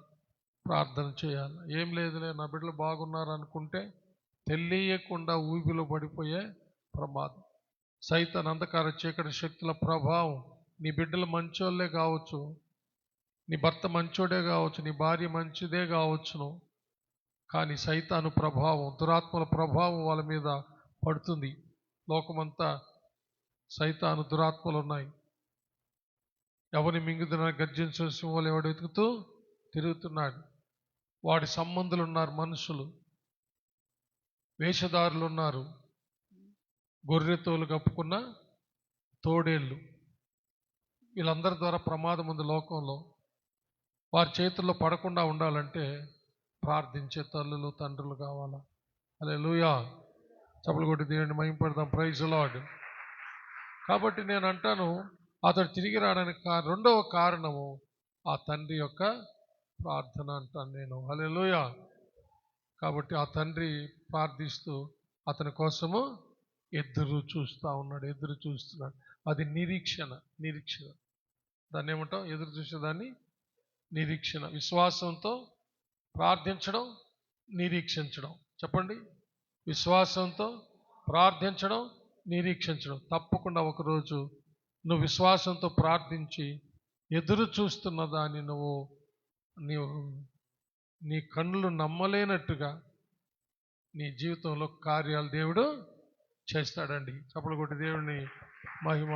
ప్రార్థన చేయాలి. ఏం లేదులే నా బిడ్డలు బాగున్నారు అనుకుంటే తెలియకుండా ఊబిలో పడిపోయే ప్రమాదం. సైతాన్ అంధకార చీకటి శక్తుల ప్రభావం. నీ బిడ్డలు మంచోళ్ళే కావచ్చు, నీ భర్త మంచోడే కావచ్చు, నీ భార్య మంచిదే కావచ్చును, కానీ సైతాను ప్రభావం, దురాత్మల ప్రభావం వాళ్ళ మీద పడుతుంది. లోకమంతా సైతాను దురాత్మలు ఉన్నాయి. ఎవరిని మింగుతున్నా గర్జించే సింహాలు ఎవడు వెతుకుతూ తిరుగుతున్నాడు. వాడి సంబంధులు ఉన్నారు, మనుషులు, వేషధారులు ఉన్నారు, గొర్రెతోలు కప్పుకున్న తోడేళ్ళు. వీళ్ళందరి ద్వారా ప్రమాదం ఉంది లోకంలో. వారి చేతుల్లో పడకుండా ఉండాలంటే ప్రార్థించే తల్లులు తండ్రులు కావాలా. హల్లెలూయా. చప్పలు కొట్టి దేవుని మహిమపడదాం. Praise lord. కాబట్టి నేను అంటాను, అతడు తిరిగి రావడానికి రెండవ కారణము ఆ తండ్రి యొక్క ప్రార్థన అంటాను నేను. హల్లెలూయా. కాబట్టి ఆ తండ్రి ప్రార్థిస్తూ అతని కోసము ఎదురు చూస్తున్నాడు. అది నిరీక్షణ. దాన్ని ఏమంటాం? ఎదురు చూసేదాన్ని నిరీక్షణ. విశ్వాసంతో ప్రార్థించడం, నిరీక్షించడం. చెప్పండి. విశ్వాసంతో ప్రార్థించడం, నిరీక్షించడం. తప్పకుండా ఒకరోజు నువ్వు విశ్వాసంతో ప్రార్థించి ఎదురు చూస్తున్న దాన్ని నీ కన్నులు నమ్మలేనట్టుగా నీ జీవితంలో కార్యాలు దేవుడు చేస్తాడండి. చప్పలు కొట్టి దేవుడిని మహిమ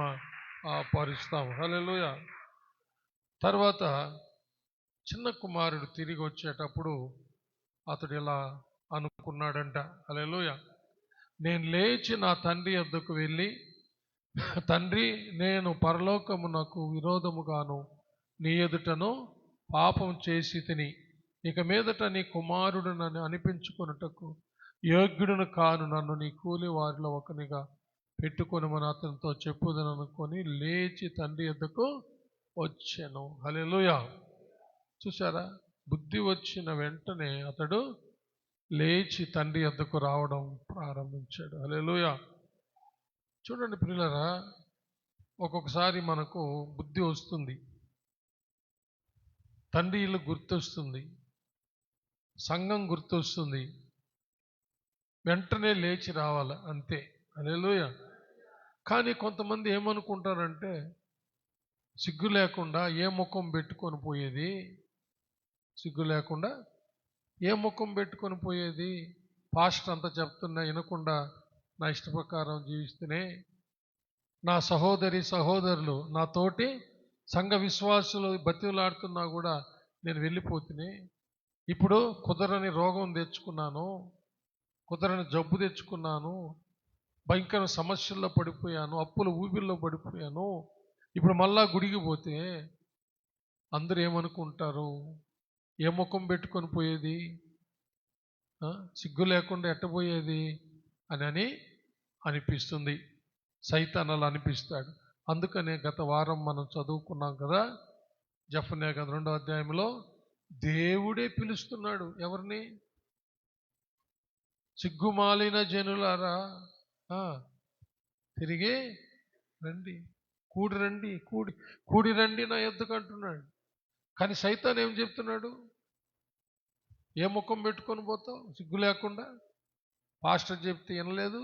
పరుస్తాం. హల్లెలూయా. తర్వాత చిన్న కుమారుడు తిరిగి వచ్చేటప్పుడు అతడు ఇలా అనుకున్నాడంట. హల్లెలూయా. నేను లేచి నా తండ్రి వద్దకు వెళ్ళి, తండ్రి, నేను పరలోకమునకు విరోధముగాను నీ ఎదుటను పాపం చేసి తిని, ఇక మీదట నీ కుమారుడు నన్ను అనిపించుకొనుటకు యోగ్యుడును కాను, నన్ను నీ కూలి వారిలో ఒకనిగా పెట్టుకొని మన అతనితో చెప్పుదని అనుకొని లేచి తండ్రి వద్దకు వచ్చాను. హల్లెలూయా. చూసారా, బుద్ధి వచ్చిన వెంటనే అతడు లేచి తండ్రి వద్దకు రావడం ప్రారంభించాడు. హల్లెలూయా. చూడండి ప్రియులారా, ఒక్కొక్కసారి మనకు బుద్ధి వస్తుంది, తండ్రి ఇల్లు గుర్తొస్తుంది, సంఘం గుర్తొస్తుంది, వెంటనే లేచి రావాలి అంతే. హల్లెలూయా. కానీ కొంతమంది ఏమనుకుంటారంటే, సిగ్గు లేకుండా ఏ ముఖం పెట్టుకొని పోయేది, సిగ్గు లేకుండా ఏ ముఖం పెట్టుకొని పోయేది, పాస్టర్ అంతా చెప్తున్నా వినకుండా నా ఇష్ట ప్రకారం జీవిస్తేనే, నా సహోదరులు నా తోటి సంఘ విశ్వాసులు బతిలాడుతున్నా కూడా నేను వెళ్ళిపోతునే, ఇప్పుడు కుదరని రోగం తెచ్చుకున్నాను, కుదరని జబ్బు తెచ్చుకున్నాను, భయంకర సమస్యల్లో పడిపోయాను, అప్పుల ఊబిల్లో పడిపోయాను, ఇప్పుడు మళ్ళా గుడికి పోతే అందరూ ఏమనుకుంటారు, ఏ ముఖం పెట్టుకొని పోయేది, సిగ్గు లేకుండా ఎట్టబోయేది అని అనిపిస్తుంది. సైతానాలు అనిపిస్తాడు. అందుకనే గత వారం మనం చదువుకున్నాం కదా, జెఫన్యా గ్రంథం 2వ అధ్యాయంలో దేవుడే పిలుస్తున్నాడు ఎవరిని, సిగ్గుమాలిన జనులారా తిరిగి రండి, కూడి రండి నా యొద్దకు అంటున్నాడు. కానీ సైతాన్ ఏం చెప్తున్నాడు, ఏ ముఖం పెట్టుకొని పోతావు సిగ్గు లేకుండా, పాస్టర్ చెప్తే వినలేదు,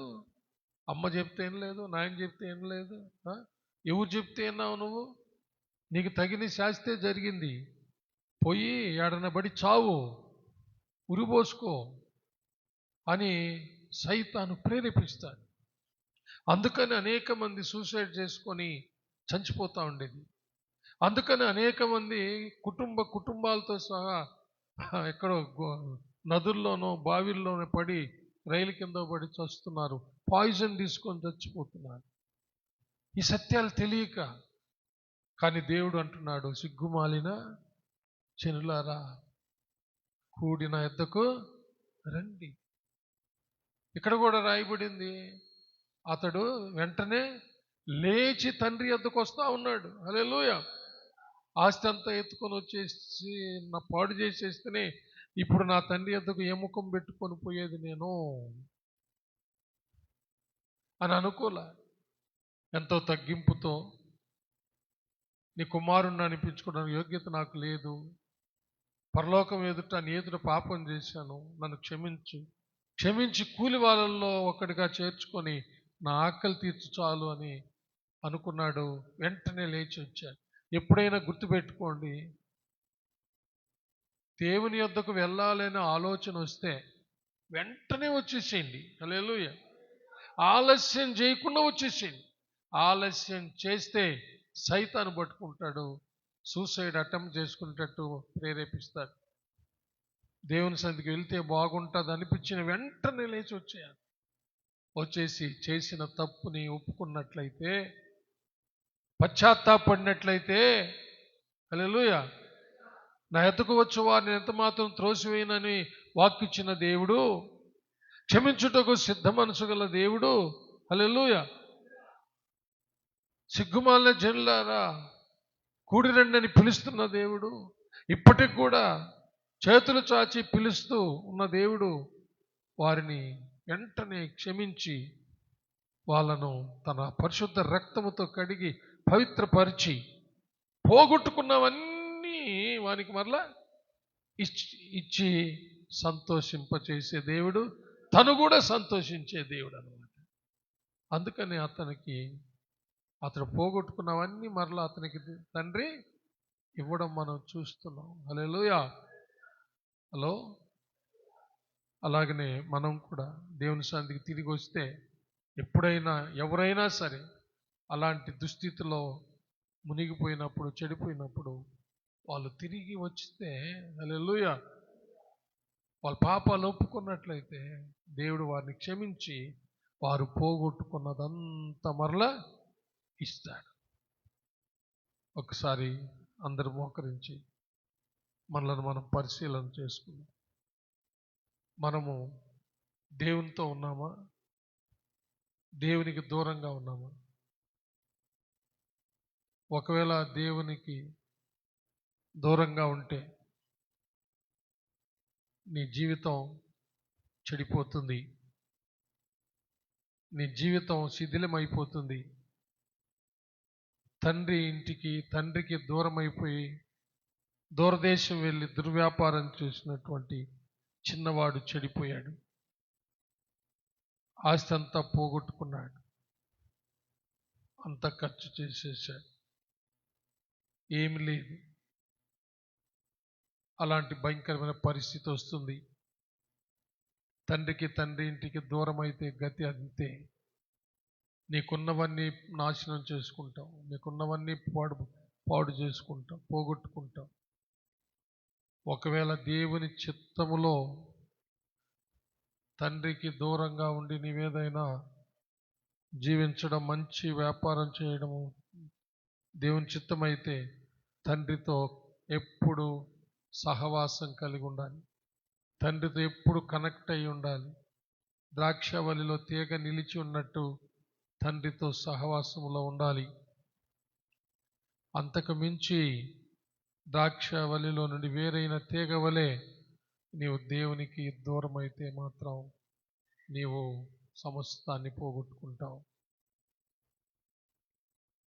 అమ్మ చెప్తే వినలేదు, నాయన చెప్తే వినలేదు, ఎవరు చెప్తే విన్నావు నువ్వు, నీకు తగిన శాస్తే జరిగింది, పోయి ఏడనబడి చావు, ఉరిపోసుకో అని సైతాను ప్రేరేపిస్తాడు. అందుకని అనేక మంది సూసైడ్ చేసుకొని చచ్చిపోతూ ఉండేది. అందుకని అనేక మంది కుటుంబాలతో సహా ఎక్కడో నదుల్లోనో బావిల్లోనో పడి రైలు కింద పడి చస్తున్నారు, పాయిజన్ తీసుకొని చచ్చిపోతున్నారు, ఈ సత్యాలు తెలియక. కానీ దేవుడు అంటున్నాడు, సిగ్గుమాలిన జనులారా కూడి నా యొద్దకు రండి. ఇక్కడ కూడా రాయబడింది, అతడు వెంటనే లేచి తండ్రి యొద్దకు వస్తా ఉన్నాడు. హల్లెలూయా. ఆస్తి అంతా ఎత్తుకొని వచ్చేసి నా పాడు చేసేస్తేనే ఇప్పుడు నా తండ్రి యొద్దకు ఏ ముఖం పెట్టుకొని పోయేది నేను అని అనుకోలే. ఎంతో తగ్గింపుతో, నీ కుమారుణ్ణి అనిపించుకోవడానికి యోగ్యత నాకు లేదు, పరలోకం ఎదుట నీ ఎదుట పాపం చేశాను, నన్ను క్షమించి కూలి వాళ్ళల్లో ఒకటిగా చేర్చుకొని నా ఆకలి తీర్చు చాలు అని అనుకున్నాడు. వెంటనే లేచి వచ్చాడు. ఎప్పుడైనా గుర్తుపెట్టుకోండి, దేవుని యొద్దకు వెళ్ళాలనే ఆలోచన వస్తే వెంటనే వచ్చేసేయండి. హల్లెలూయా. ఆలస్యం చేయకుండా వచ్చేసేయండి. ఆలస్యం చేస్తే సైతాను పట్టుకుంటాడు, సూసైడ్ అటెంప్ట్ చేసుకునేటట్టు ప్రేరేపిస్తాడు. దేవుని సన్నిధికి వెళ్తే బాగుంటుంది అనిపించిన వెంటనే లేచి వచ్చేసి చేసిన తప్పుని ఒప్పుకున్నట్లయితే, పశ్చాత్తాపడినట్లయితే, హల్లెలూయా, నా ఎద్దకు వచ్చే వారిని ఎంత మాత్రం త్రోసివేయనని వాక్కిచ్చిన దేవుడు, క్షమించుటకు సిద్ధ మనసు గల దేవుడు. హల్లెలూయా. సిగ్గుమాలిన జనులారా కూడి రండి అని పిలుస్తున్న దేవుడు, ఇప్పటికి కూడా చేతులు చాచి పిలుస్తూ ఉన్న దేవుడు వారిని వెంటనే క్షమించి వాళ్ళను తన పరిశుద్ధ రక్తముతో కడిగి పవిత్రపరిచి పోగొట్టుకున్నవన్నీ వానికి మరలా ఇచ్చి సంతోషింపచేసే దేవుడు, తను కూడా సంతోషించే దేవుడు అన్నమాట. అందుకని అతడు పోగొట్టుకున్నవన్నీ మరలా అతనికి తండ్రి ఇవ్వడం మనం చూస్తున్నాం. హల్లెలూయా. హలో. అలాగనే మనం కూడా దేవుని సన్నిధికి తిరిగి వస్తే ఎప్పుడైనా ఎవరైనా సరే అలాంటి దుస్థితిలో మునిగిపోయినప్పుడు, చెడిపోయినప్పుడు వాళ్ళు తిరిగి వచ్చితే, హల్లెలూయా, వాళ్ళ పాపాలు ఒప్పుకున్నట్లయితే దేవుడు వారిని క్షమించి వారు పోగొట్టుకున్నదంతా మరలా ఇస్తాడు. ఒకసారి అందరూ మోకరించి మనలను మనం పరిశీలన చేసుకుందాం. మనము దేవునితో ఉన్నామా? దేవునికి దూరంగా ఉన్నామా? ఒకవేళ దేవునికి దూరంగా ఉంటే నీ జీవితం చెడిపోతుంది, నీ జీవితం శిథిలమైపోతుంది. తండ్రికి దూరం అయిపోయి దూరదేశం వెళ్ళి దుర్వ్యాపారం చేసినటువంటి చిన్నవాడు చెడిపోయాడు. ఆస్తి అంతా పోగొట్టుకున్నాడు, అంతా ఖర్చు చేసేసాడు, ఏమి లేదు. అలాంటి భయంకరమైన పరిస్థితి వస్తుంది. తండ్రి ఇంటికి దూరం అయితే గతి అంతే. నీకున్నవన్నీ నాశనం చేసుకుంటావు, నీకున్నవన్నీ పాడు చేసుకుంటావు, పోగొట్టుకుంటావు. ఒకవేళ దేవుని చిత్తములో తండ్రికి దూరంగా ఉండి నీవేదైనా జీవించడం, మంచి వ్యాపారం చేయడము దేవుని చిత్తమైతే తండ్రితో ఎప్పుడు సహవాసం కలిగి ఉండాలి, తండ్రితో ఎప్పుడు కనెక్ట్ అయి ఉండాలి. ద్రాక్షవల్లిలో తీగ నిలిచి ఉన్నట్టు తండ్రితో సహవాసంలో ఉండాలి. అంతకు మించి ద్రాక్షవల్లిలో నుండి వేరైన తీగ వలె నీవు దేవునికి దూరం అయితే మాత్రం నీవు సమస్తాన్ని పోగొట్టుకుంటావు.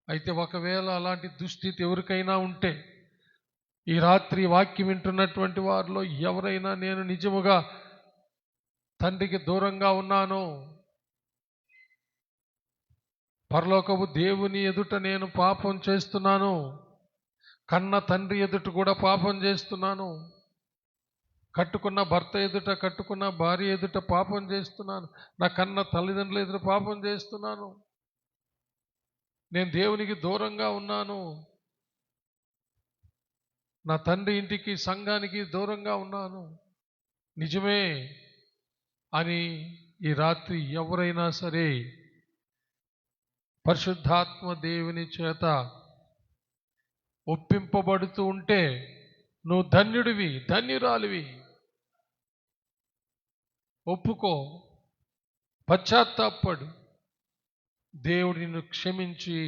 అయితే ఒకవేళ అలాంటి దుస్థితి ఎవరికైనా ఉంటే, ఈ రాత్రి వాక్యం వింటున్నటువంటి వారిలో ఎవరైనా నేను నిజముగా తండ్రికి దూరంగా ఉన్నాను, పరలోకపు దేవుని ఎదుట నేను పాపం చేస్తున్నాను, కన్న తండ్రి ఎదుట కూడా పాపం చేస్తున్నాను, కట్టుకున్న భర్త ఎదుట, కట్టుకున్న భార్య ఎదుట పాపం చేస్తున్నాను, నా కన్న తల్లిదండ్రుల ఎదుట పాపం చేస్తున్నాను, నేను దేవునికి దూరంగా ఉన్నాను, నా తండ్రి ఇంటికి సంఘానికి దూరంగా ఉన్నాను, నిజమే అని ఈ రాత్రి ఎవరైనా సరే పరిశుద్ధాత్మ దేవుని చేత ఒప్పింపబడుతూ ఉంటే నువ్వు ధన్యుడివి, ధన్యురాలివి. ఒప్పుకో, పశ్చాత్తాపడు. దేవుడు నిన్ను క్షమించి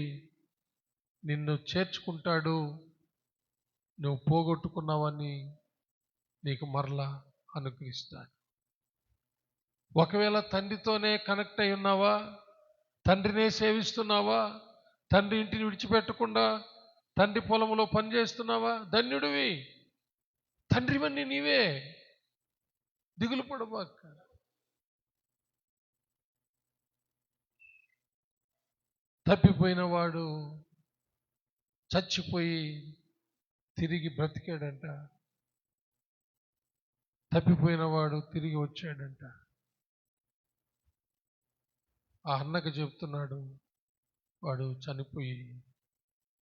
నిన్ను చేర్చుకుంటాడు. నువ్వు పోగొట్టుకున్నావని నీకు మరలా అనుగ్రహిస్తాడు. ఒకవేళ తండ్రితోనే కనెక్ట్ అయి ఉన్నావా, తండ్రినే సేవిస్తున్నావా, తండ్రి ఇంటిని విడిచిపెట్టకుండా తండ్రి పొలంలో పనిచేస్తున్నావా, ధన్యుడివి. తండ్రివన్నీ నీవే, దిగులు పడబాక. తప్పిపోయిన వాడు చచ్చిపోయి తిరిగి బ్రతికాడంట, తప్పిపోయిన వాడు తిరిగి వచ్చాడంట. ఆ అన్నకు చెప్తున్నాడు, వాడు చనిపోయి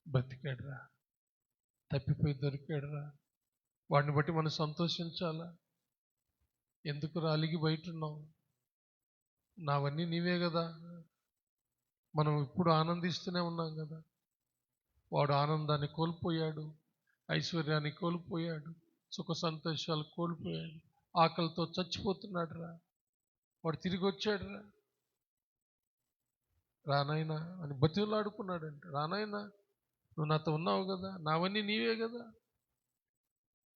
బ్రతికాడురా, తప్పిపోయి దొరికాడురా, వాడిని బట్టి మనం సంతోషించాలా? ఎందుకు అలిగి బయట ఉన్నావు? నావన్నీ నీవే కదా, మనం ఇప్పుడు ఆనందిస్తూనే ఉన్నాం కదా. వాడు ఆనందాన్ని కోల్పోయాడు, ఐశ్వర్యాన్ని కోల్పోయాడు, సుఖ సంతోషాలు కోల్పోయాడు, ఆకలితో చచ్చిపోతున్నాడు రా, వాడు తిరిగి వచ్చాడు రా, రానాయనా అని బతిలాడుకున్నాడంట. రానాయనా, నువ్వు నాతో ఉన్నావు కదా, నావన్నీ నీవే కదా.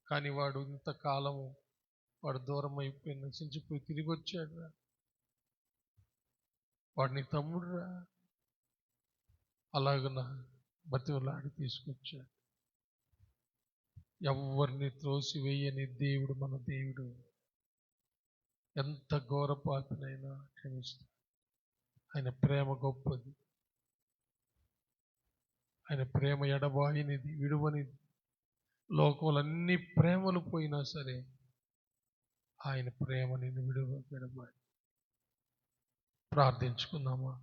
కానీ వాడు ఇంతకాలము వాడు దూరం అయిపోయి నశించిపోయి తిరిగి వచ్చాడు రా, వాడు నీ తమ్ముడు రా. అలాగున బతిలాడి తీసుకొచ్చాడు. ఎవరిని త్రోసివేయని దేవుడు మన దేవుడు. ఎంత ఘోర పాపినైనా క్షమిస్తాడు. ఆయన ప్రేమ గొప్పది, ఆయన ప్రేమ ఎడబాయినిది, విడువనిది. లోకంలో అన్ని ప్రేమలు పోయినా సరే ఆయన ప్రేమ నిన్ను విడబాయి. ప్రార్థించుకుందామా?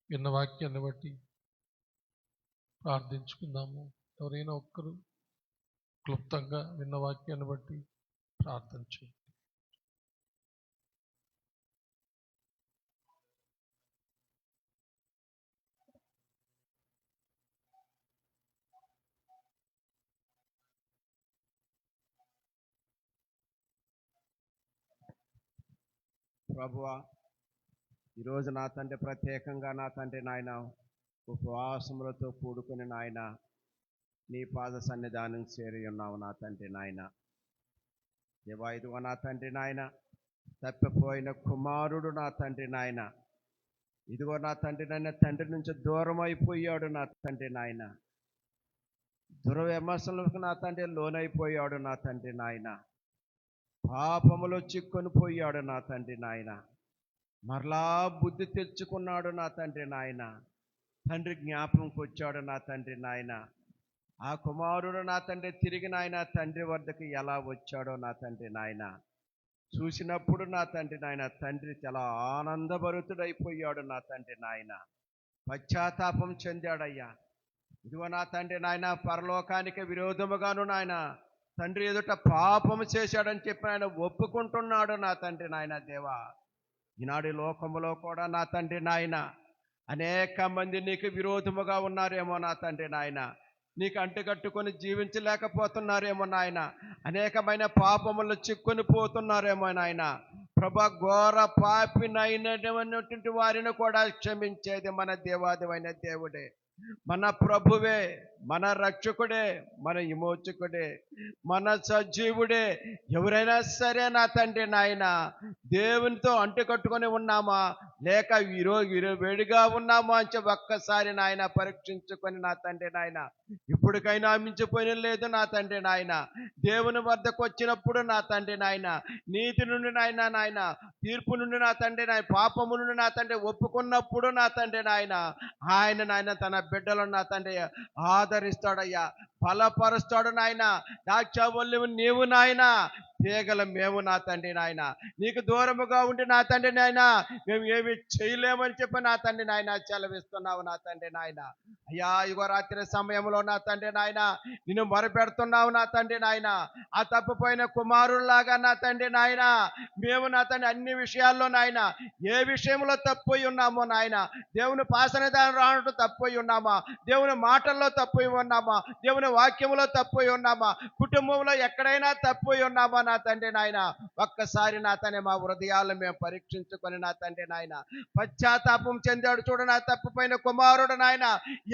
విన్న వాక్యాన్ని బట్టి ప్రార్థించుకుందాము. ఎవరైనా ఒక్కరు క్లుప్తంగా విన్న వాక్యాన్ని బట్టి ప్రార్థన చేయండి. ప్రభువా, ఈరోజు నా తండ్రి ప్రత్యేకంగా నా తండ్రి నాయన ఉపవాసములతో కూడుకుని నాయన నీ పాద సన్నిధానం చేరి ఉన్నావు నా తండ్రి నాయన. దేవా, ఇదిగో నా తండ్రి నాయన తప్పిపోయిన కుమారుడు నా తండ్రి నాయన, ఇదిగో నా తండ్రి నాయన తండ్రి నుంచి దూరం అయిపోయాడు నా తండ్రి నాయన. దుర్వ్యమర్శలకు నా తండ్రి లోనైపోయాడు నా తండ్రి నాయన. పాపములో చిక్కుని పోయాడు నా తండ్రి నాయన. మరలా బుద్ధి తెచ్చుకున్నాడు నా తండ్రి నాయన. తండ్రి జ్ఞాపకంకి వచ్చాడు నా తండ్రి నాయన. ఆ కుమారుడు నా తండ్రి తిరిగి నాయన తండ్రి వద్దకు ఎలా వచ్చాడో నా తండ్రి నాయన చూసినప్పుడు నా తండ్రి నాయన తండ్రి చాలా ఆనందభరితుడైపోయాడు నా తండ్రి నాయన. పశ్చాత్తాపం చెందాడయ్యా. ఇదిగో నా తండ్రి నాయన పరలోకానికి విరోధముగాను నాయన తండ్రి ఎదుట పాపము చేశాడని చెప్పి ఆయన ఒప్పుకుంటున్నాడు నా తండ్రి నాయన. దేవా, ఈనాడు లోకములో కూడా నా తండ్రి నాయన అనేక మంది నీకు విరోధముగా ఉన్నారేమో నా తండ్రి నాయన. నీకు అంటుకట్టుకొని జీవించలేకపోతున్నారేమో నాయన. అనేకమైన పాపములు చిక్కుని పోతున్నారేమో నాయన. ప్రభా, ఘోర పాపినైనటువంటి వారిని కూడా క్షమించేది మన దేవాదివైన దేవుడే, మన ప్రభువే, మన రక్షకుడే, మన విమోచకుడే, మన సజీవుడే. ఎవరైనా సరే నా తండ్రి నాయన దేవునితో అంటుకట్టుకొని ఉన్నామా లేక వేడిగా ఉన్నామా అని ఒక్కసారి నాయన పరీక్షించుకొని నా తండ్రి నాయన ఇప్పటికైనా మించిపోయిన లేదు నా తండ్రి నాయన. దేవుని వద్దకు వచ్చినప్పుడు నా తండ్రి నాయన నీతి నుండి నాయన తీర్పు నుండి నా తండ్రి నాయన పాపము నుండి నా తండ్రి ఒప్పుకున్నప్పుడు నా తండ్రి నాయన ఆయన తన బిడ్డలను నా తండ్రి ఆదరిస్తాడయ్యా, బలపరుస్తాడు నాయన. ద్రాక్షవల్లి నీవు నాయన, తీగల మేము నా తండ్రి నాయన. నీకు దూరముగా ఉండి నా తండ్రి నాయన మేము ఏమి చేయలేమని చెప్పి నా తండ్రి నాయన సెలవిస్తున్నావు నా తండ్రి నాయన. అయ్యా, ఇగో రాత్రి సమయంలో నా తండ్రి నాయన నిన్ను మొరపెడుతున్నావు నా తండ్రి నాయన. ఆ తప్పిపోయిన కుమారుల్లాగా నా తండ్రి నాయన మేము నా తండ్రి అన్ని విషయాల్లో నాయన ఏ విషయంలో తప్పు ఉన్నామో నాయన, దేవుని పాసనిదానం రావడం తప్పు ఉన్నామా, దేవుని మాటల్లో తప్పు ఉన్నామా, దేవుని వాక్యంలో తప్పు ఉన్నామా, కుటుంబంలో ఎక్కడైనా తప్పు ఉన్నామా నా తండ్రి నాయన ఒక్కసారి నా తండ్రి మా హృదయాలు మేము పరీక్షించుకొని నా తండ్రి నాయన పశ్చాత్తాపం చెందాడు చూడ నా తప్పిపోయిన కుమారుడు నాయన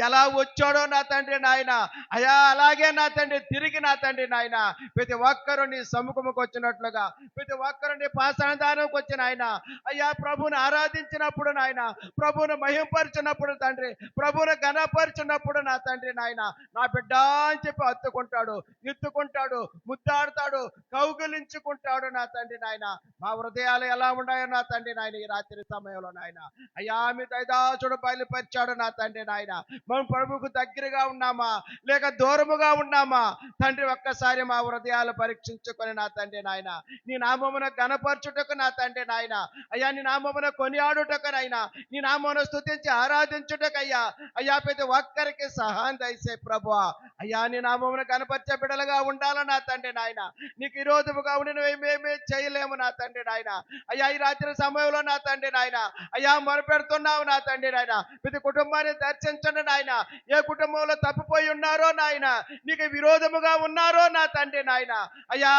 ఎలా వచ్చాడో నా తండ్రి నాయన. అయ్యా, అలాగే నా తండ్రి తిరిగి నా తండ్రి నాయన ప్రతి ఒక్కరు నీ సముఖముకు వచ్చినట్లుగా, ప్రతి ఒక్కరు నీ పాసనదానంకి వచ్చిన ఆయన అయ్యా ప్రభుని ఆరాధించినప్పుడు నాయన, ప్రభుని మహింపరిచినప్పుడు తండ్రి, ప్రభుని ఘనపరిచినప్పుడు నా తండ్రి నాయన నా బిడ్డ అని చెప్పి ఎత్తుకుంటాడు, ముద్దాడుతాడు, కౌగిలించుకుంటాడు నా తండ్రి నాయన. మా హృదయాలు ఎలా ఉన్నాయో నా తండ్రి నాయన ఈ రాత్రి సమయంలో నాయన అయ్యా మీ దైదాచుడు బయలుపరిచాడు నా తండ్రి నాయన. మనం ప్రభువుకు దగ్గరగా ఉన్నామా లేక దూరముగా ఉన్నామా తండ్రి ఒక్కసారి మా హృదయాలు పరీక్షించుకొని నా తండ్రి నాయన నీ నామమున ఘనపరచుటకు నా తండ్రి నాయన అయ్యా, నీ నామమున కొనియాడుటకు నాయన, నీ నామమున స్తుతించి ఆరాధించుటకు అయ్యా ప్రతి ఒక్కరికి సహాయం దయచే ప్రభువా. అయ్యా, నీ నామమున కనపరిచే బిడ్డలుగా ఉండాలని నా తండ్రి నాయన నీకు విరోధముగా ఉండి మేమే చేయలేము నా తండ్రి నాయన. అయ్యా, ఈ రాత్రి సమయంలో నా తండ్రి నాయన అయ్యా మొరపెడుతున్నావు నా తండ్రి నాయన. ప్రతి కుటుంబాన్ని దర్శించండి నాయన. ఏ కుటుంబంలో తప్పిపోయి ఉన్నారో నాయన, నీకు విరోధముగా ఉన్నారో నా తండ్రి నాయన అయ్యా,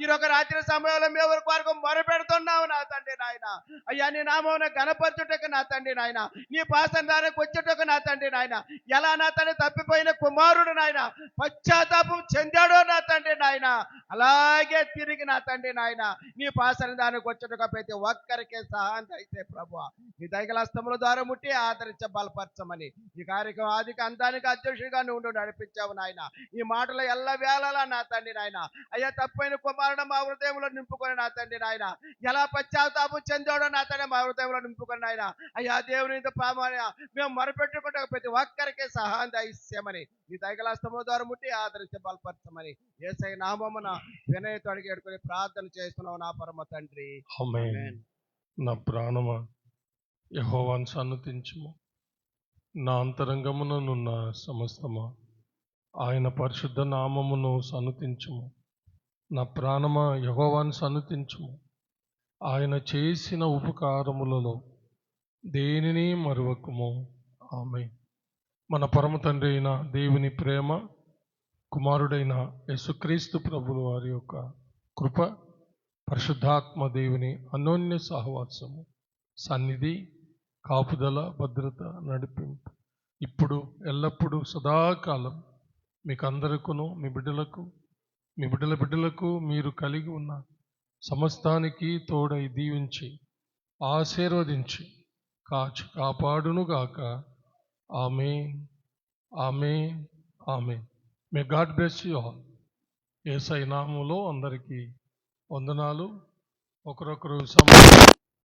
ఈరొక రాత్రి సమయంలో మేము వరకు మొరపెడుతున్నావు నా తండ్రి నాయన. అయ్యా, నీ నామమున ఘనపరచుటకు నా తండ్రి నాయన, నీ పాసందానికి వచ్చేటకు నా తండ్రి నాయన ఎలా నా తండ్రి తప్పిపోయిన కుమారుడు నాయన పశ్చాత్తాపం చెందాడో నా తండ్రి నాయన అలాగే తిరిగి నా తండ్రి నాయన నీ పాసందానికి వచ్చేటకు ప్రతి ఒక్కరికి సహాయం అయితే ప్రభువా. నీ దైగలస్తముల ద్వారా ముట్టి ఆదరించ బలపరచమని ఈ కార్యక్రమం ఆదికి అంతానికి అధ్యక్షుడిగా నువ్వు నడిపించావు నాయన. ఈ మాటలు ఎల్ల వేళలా నా తండ్రి నాయన అయ్యా తప్పైన కుమారుడు మా హృదయంలో నింపుకొని నా తండ్రి నాయన ఎలా పశ్చాత్తాపం చెందాడో నా తండ్రి మా హృదయంలో నింపుకొని నాయన అయ్యా దేవుని మేము మొరపెట్టుకుంటే ప్రతి ఒక్కరికి సహాయం దయచేయమని ఈ దైగలస్తముల ద్వారా ముట్టి ఆదరించ బలపరచమని యేసయ్య నామమున వినయతో అడిగి ఏడుకొని ప్రార్థన చేస్తున్నావు నా పరమ తండ్రి. ఆమేన్. నా ప్రాణమా యెహోవాను సన్నుతించుము, నా అంతరంగముననున్న సమస్తమా ఆయన పరిశుద్ధ నామమును సన్నుతించుము. నా ప్రాణమా యెహోవాను సన్నుతించుము. ఆయన చేసిన ఉపకారములలో దేనిని మరువకుము. ఆమేన్. మన పరమ తండ్రి అయిన దేవుని ప్రేమ, కుమారుడైన యేసుక్రీస్తు ప్రభుల వారి యొక్క కృప, పరిశుద్ధాత్మ దేవుని అన్యోన్య సహవాసము, సన్నిధి, కాపుదల, భద్రత, నడిపింపు ఇప్పుడు ఎల్లప్పుడూ సదాకాలం మీకు అందరికీ, మీ బిడ్డలకు, మీ బిడ్డల బిడ్డలకు మీరు కలిగి ఉన్న సమస్తానికి తోడై దీవించి ఆశీర్వదించి కాపాడునుగాక. ఆమేన్, ఆమేన్, ఆమేన్. May God bless you all. యేసయ్య నామములో అందరికీ వందనాలు. ఒకరొకరు